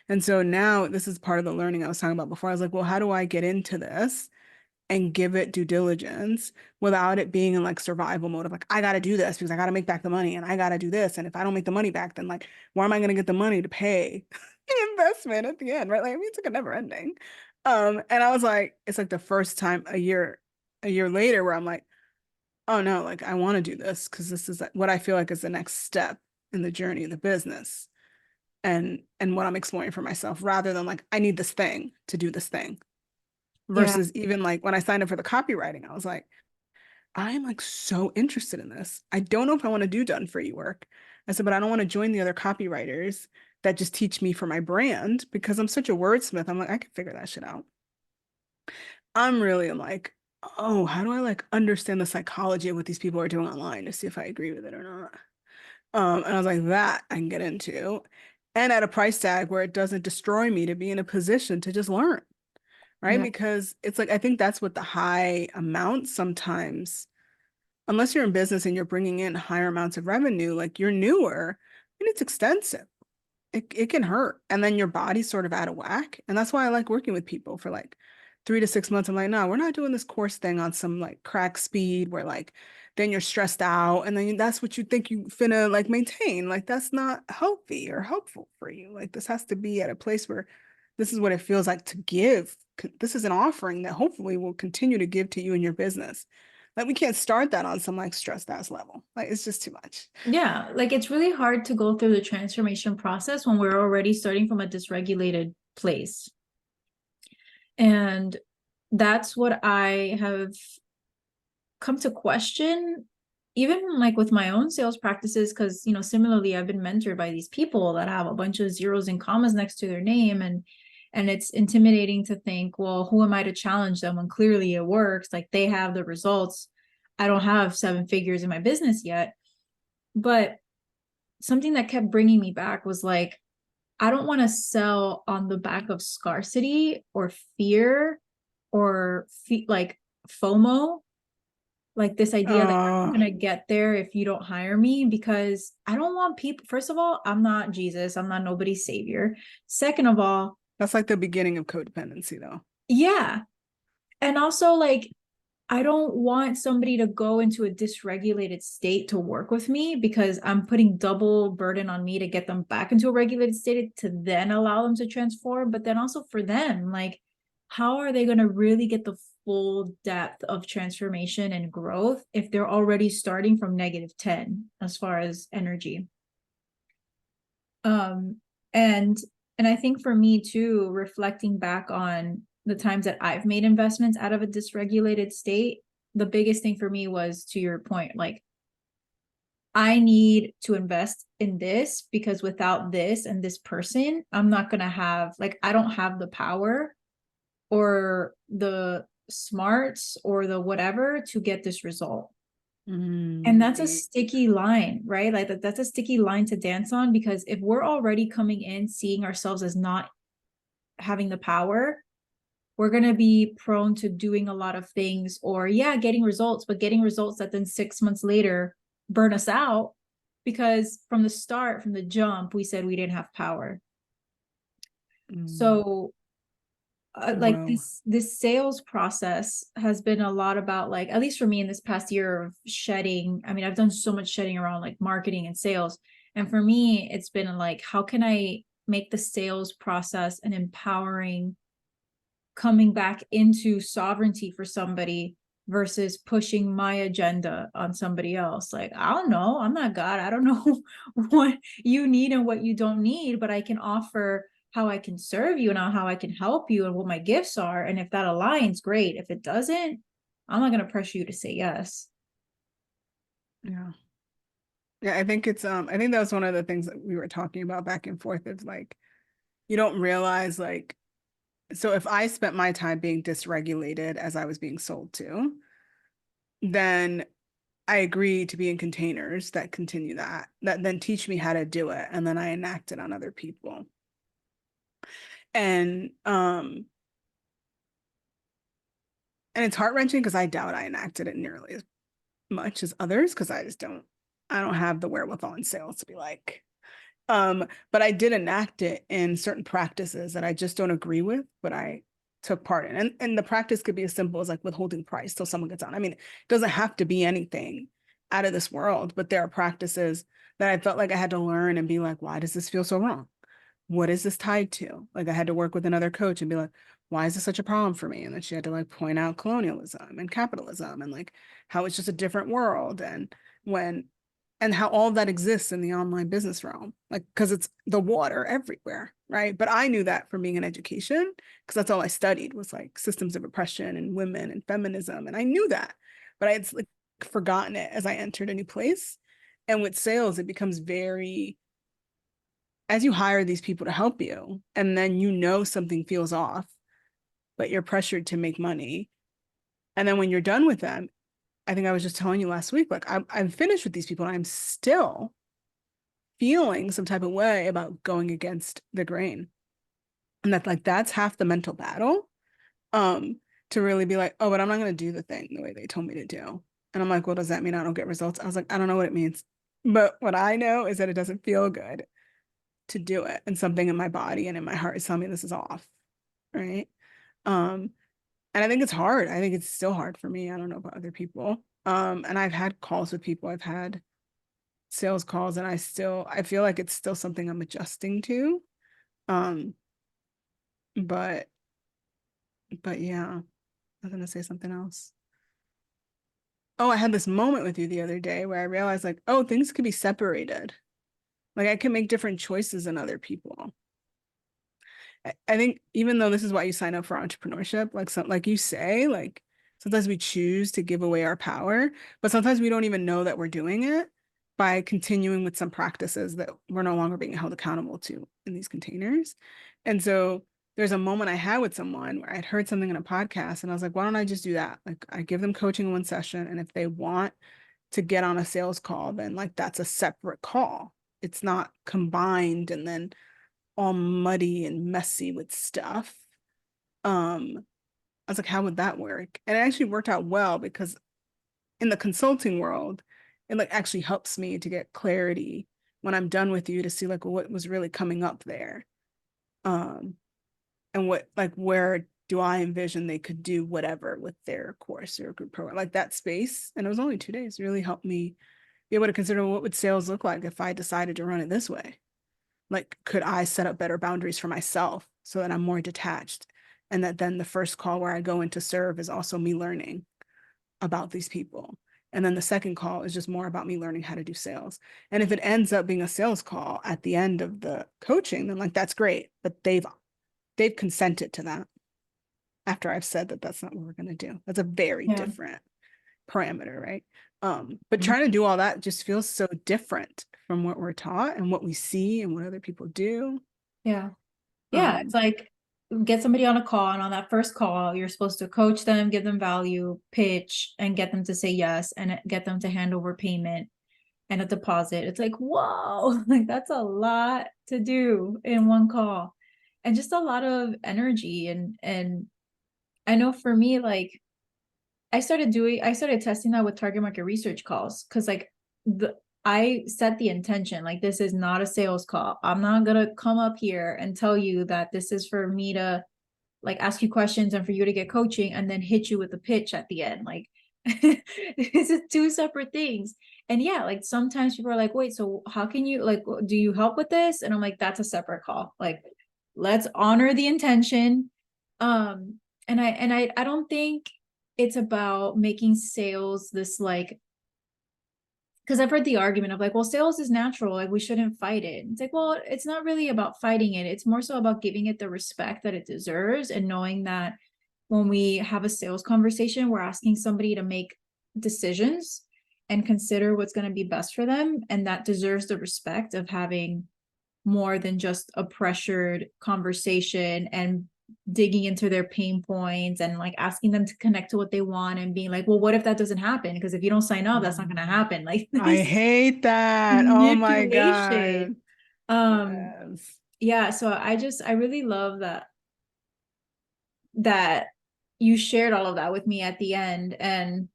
And so now this is part of the learning I was talking about before. I was like, well, how do I get into this and give it due diligence without it being in like survival mode of like, I got to do this because I got to make back the money and I got to do this. And if I don't make the money back, then like, where am I going to get the money to pay the investment at the end? Right. Like, I mean, it's like a never ending. And I was like, it's like the first time a year later where I'm like, oh no, like I want to do this because this is what I feel like is the next step in the journey of the business and what I'm exploring for myself rather than like, I need this thing to do this thing Yeah. versus even like when I signed up for the copywriting, I was like, I'm like so interested in this. I don't know if I want to do done for you work. I said, but I don't want to join the other copywriters that just teach me for my brand because I'm such a wordsmith. I'm like, I can figure that shit out. I'm really like, oh, how do I like understand the psychology of what these people are doing online to see if I agree with it or not? And I was like, that I can get into. And at a price tag where it doesn't destroy me to be in a position to just learn, right? Yeah. Because it's like, I think that's what the high amounts sometimes, unless you're in business and you're bringing in higher amounts of revenue, like you're newer and it's extensive. It can hurt. And then your body's sort of out of whack. And that's why I like working with people for like 3 to 6 months. I'm like, no, we're not doing this course thing on some like crack speed where like then you're stressed out and then that's what you think you finna like maintain. Like that's not healthy or helpful for you. Like this has to be at a place where this is what it feels like to give. This is an offering that hopefully will continue to give to you in your business. Like we can't start that on some like stressed ass level. Like it's just too much. Yeah, like it's really hard to go through the transformation process when we're already starting from a dysregulated place. And that's what I have come to question, even like with my own sales practices, because, similarly, I've been mentored by these people that have a bunch of zeros and commas next to their name. And it's intimidating to think, well, who am I to challenge them when clearly it works? Like they have the results. I don't have 7 figures in my business yet. But something that kept bringing me back was like, I don't want to sell on the back of scarcity or fear or like FOMO, like this idea that you're Oh, not going to get there if you don't hire me, because I don't want people. First of all, I'm not Jesus. I'm not nobody's savior. Second of all, that's like the beginning of codependency though. yeah. And also, like, I don't want somebody to go into a dysregulated state to work with me, because I'm putting double burden on me to get them back into a regulated state to then allow them to transform. But then also for them, like, how are they going to really get the full depth of transformation and growth if they're already starting from -10 as far as energy? Um, and and I think for me too, reflecting back on the times that I've made investments out of a dysregulated state, the biggest thing for me was, to your point, like, I need to invest in this because without this and this person, I'm not gonna have, like, I don't have the power or the smarts or the whatever to get this result. And that's a Mm, sticky line, right? Like that's a sticky line to dance on, because if we're already coming in seeing ourselves as not having the power, we're going to be prone to doing a lot of things, or yeah, getting results, but getting results that then 6 months later burn us out, because from the start, from the jump, we said we didn't have power. mm, So like well, this sales process has been a lot about, like, at least for me in this past year of shedding. I mean, I've done so much shedding around like marketing and sales, and for me it's been like, how can I make the sales process an empowering coming back into sovereignty for somebody versus pushing my agenda on somebody else. Like, I don't know, I'm not God, I don't know what you need and what you don't need, but I can offer how I can serve you and how I can help you and what my gifts are. And if that aligns, great. If it doesn't, I'm not going to pressure you to say yes. yeah. Yeah, I think that was one of the things that we were talking about back and forth is like you don't realize like so if I spent my time being dysregulated as I was being sold to, then I agree to be in containers that continue that then teach me how to do it and then I enact it on other people. And and it's heart-wrenching because I doubt I enacted it nearly as much as others because I don't have the wherewithal in sales to be like but I did enact it in certain practices that I just don't agree with, but I took part in. And the practice could be as simple as like withholding price till someone gets on. I mean, it doesn't have to be anything out of this world, but there are practices that I felt like I had to learn and be like, why does this feel so wrong? What is this tied to? Like I had to work with another coach and be like, why is this such a problem for me? And then she had to like point out colonialism and capitalism and like how it's just a different world when and how all of that exists in the online business realm. Like because it's the water everywhere, right? But I knew that from being in education because that's all I studied was like systems of oppression and women and feminism. And I knew that, but I had like forgotten it as I entered a new place. And with sales, it becomes very as you hire these people to help you, and then you know something feels off, but you're pressured to make money. And then when you're done with them, I think I was just telling you last week, like I'm finished with these people and I'm still feeling some type of way about going against the grain. And that's like, that's half the mental battle. To really be like, oh, but I'm not going to do the thing the way they told me to do. And I'm like, well, does that mean I don't get results? I was like, I don't know what it means. But what I know is that it doesn't feel good to do it. And something in my body and in my heart is telling me this is off. Right. Um, and I think it's hard. I think it's still hard for me. I don't know about other people. And I've had calls with people, I've had sales calls, and I feel like it's still something I'm adjusting to. Um, but yeah, I was gonna say something else. Oh, I had this moment with you the other day where I realized like, oh, things could be separated. Like I can make different choices than other people. I think even though this is why you sign up for entrepreneurship, like you say, like sometimes we choose to give away our power, but sometimes we don't even know that we're doing it by continuing with some practices that we're no longer being held accountable to in these containers. And so there's a moment I had with someone where I'd heard something in a podcast and I was like, why don't I just do that? Like I give them coaching in one session, and if they want to get on a sales call, then like that's a separate call. It's not combined and then all muddy and messy with stuff. I was like, how would that work? And it actually worked out well because in the consulting world, it like actually helps me to get clarity when I'm done with you to see like what was really coming up there. Um, and what like where do I envision they could do whatever with their course or group program, like that space. And it was only 2 days, really helped me be able to consider what would sales look like if I decided to run it this way. Like, could I set up better boundaries for myself so that I'm more detached? And that then the first call where I go in to serve is also me learning about these people. And then the second call is just more about me learning how to do sales. And if it ends up being a sales call at the end of the coaching, then like that's great. But they've consented to that after I've said that that's not what we're going to do. That's a very Yeah. different parameter, right? But trying to do all that just feels so different from what we're taught and what we see and what other people do. Yeah. Yeah. It's like get somebody on a call, and on that first call, you're supposed to coach them, give them value, pitch, and get them to say yes, and get them to hand over payment and a deposit. It's like, whoa, like that's a lot to do in one call. And just a lot of energy. And I know for me, like I started testing that with target market research calls, because like I set the intention, like this is not a sales call. I'm not gonna come up here and tell you that this is for me to like ask you questions and for you to get coaching and then hit you with a pitch at the end. Like this is two separate things. And yeah, like sometimes people are like, wait, so how can you like do you help with this? And I'm like, that's a separate call. Like let's honor the intention. And I don't think it's about making sales this like, because I've heard the argument of like, well, sales is natural, like we shouldn't fight it. It's like, well, it's not really about fighting it. It's more so about giving it the respect that it deserves, and knowing that when we have a sales conversation, we're asking somebody to make decisions and consider what's going to be best for them. And that deserves the respect of having more than just a pressured conversation and digging into their pain points and like asking them to connect to what they want and being like, well, what if that doesn't happen? Because if you don't sign up, that's not going to happen. Like I this hate that. Oh my manipulation. God. Um, Yes. yeah, so I really love that you shared all of that with me at the end. And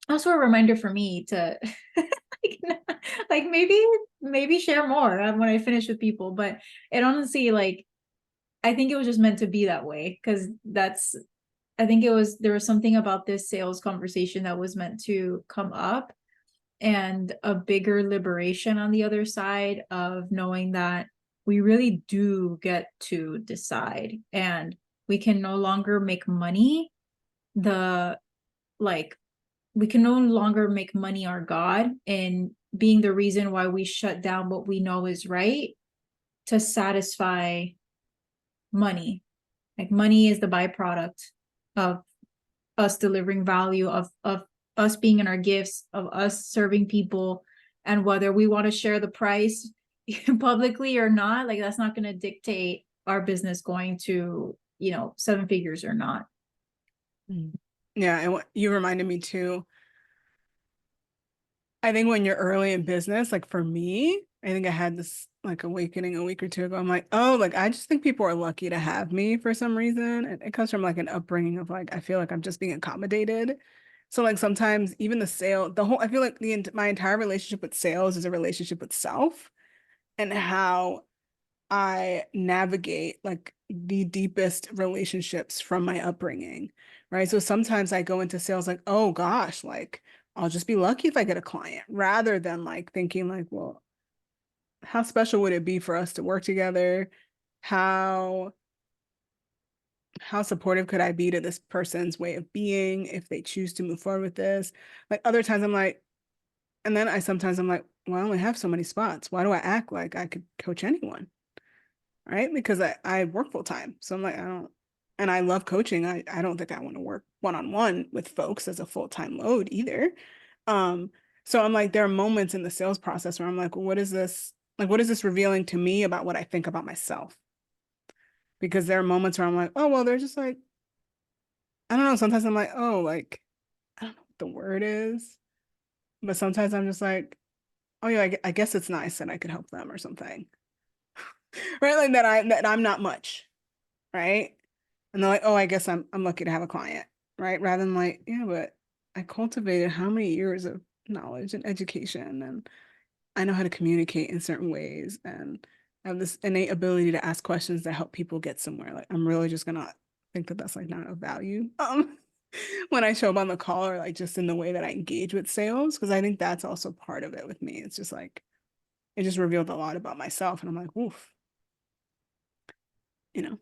also a reminder for me to like maybe share more when I finish with people. But it honestly, like I think it was just meant to be that way, because I think there was something about this sales conversation that was meant to come up, and a bigger liberation on the other side of knowing that we really do get to decide, and we can no longer make money the like we can no longer make money our god, and being the reason why we shut down what we know is right to satisfy money. Like money is the byproduct of us delivering value, of us being in our gifts, of us serving people. And whether we want to share the price publicly or not, like that's not going to dictate our business going to seven figures or not. Yeah, and what you reminded me too. I think when you're early in business, like for me, I think I had this like awakening a week or two ago. I'm like, oh, like I just think people are lucky to have me for some reason. And it comes from like an upbringing of like I feel like I'm just being accommodated. So like sometimes even I feel like my entire relationship with sales is a relationship with self and how I navigate like the deepest relationships from my upbringing, right? So sometimes I go into sales like, oh gosh, like I'll just be lucky if I get a client, rather than like thinking like, well, how special would it be for us to work together? How how supportive could I be to this person's way of being if they choose to move forward with this? Like other times I'm like, and then I'm like, well, I only have so many spots. Why do I act like I could coach anyone? Right? Because I work full time. So I'm like, I don't, and I love coaching. I don't think I want to work one-on-one with folks as a full-time load either. Um, so I'm like, there are moments in the sales process where I'm like, well, what is this? Like, what is this revealing to me about what I think about myself? Because there are moments where I'm like, oh, well, they're just like, I don't know. Sometimes I'm like, oh, like, I don't know what the word is. But sometimes I'm just like, oh yeah, I guess it's nice that I could help them or something. Right? Like that I'm not much. Right? And they're like, oh, I guess I'm lucky to have a client, right? Rather than like, yeah, but I cultivated how many years of knowledge and education, and I know how to communicate in certain ways, and I have this innate ability to ask questions that help people get somewhere. Like, I'm really just gonna think that that's like not of value. When I show up on the call, or like just in the way that I engage with sales, because I think that's also part of it with me. It's just like it just revealed a lot about myself, and I'm like, oof, you know.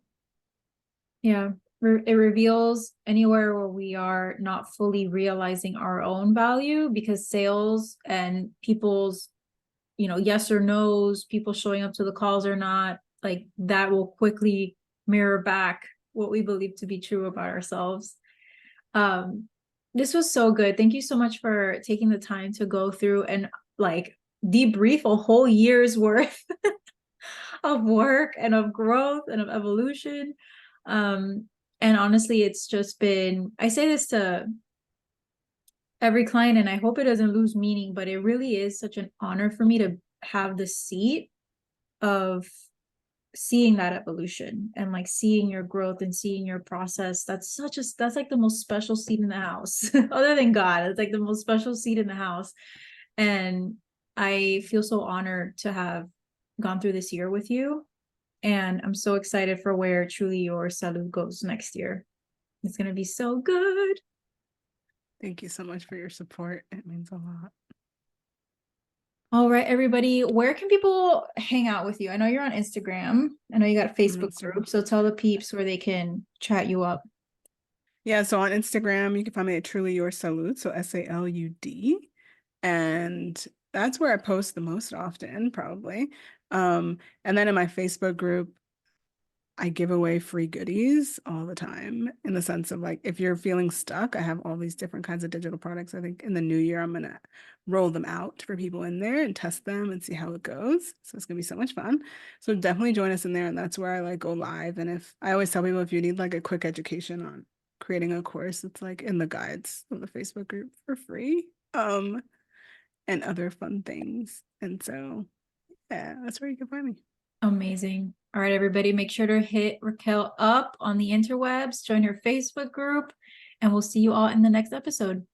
Yeah. It reveals anywhere where we are not fully realizing our own value, because sales and people's, yes or no's, people showing up to the calls or not, like that will quickly mirror back what we believe to be true about ourselves. Um, this was so good. Thank you so much for taking the time to go through and like debrief a whole year's worth of work and of growth and of evolution. Um, and honestly, it's just been, I say this to every client, and I hope it doesn't lose meaning, but it really is such an honor for me to have the seat of seeing that evolution and like seeing your growth and seeing your process. That's like the most special seat in the house other than God. It's like the most special seat in the house. And I feel so honored to have gone through this year with you. And I'm so excited for where Truly Yours Salud goes next year. It's going to be so good. Thank you so much for your support. It means a lot. All right, everybody, where can people hang out with you? I know you're on Instagram. I know you got a Facebook group, so tell the peeps where they can chat you up. Yeah, so on Instagram, you can find me at Truly Your Salud, so SALUD. And that's where I post the most often, probably. And then in my Facebook group, I give away free goodies all the time, in the sense of like, if you're feeling stuck, I have all these different kinds of digital products. I think in the new year, I'm gonna roll them out for people in there and test them and see how it goes. So it's gonna be so much fun. So definitely join us in there. And that's where I like go live. And if I always tell people, if you need like a quick education on creating a course, it's like in the guides of the Facebook group for free. And other fun things. And so yeah, that's where you can find me. Amazing. All right, everybody, make sure to hit Raquel up on the interwebs, join her Facebook group, and we'll see you all in the next episode.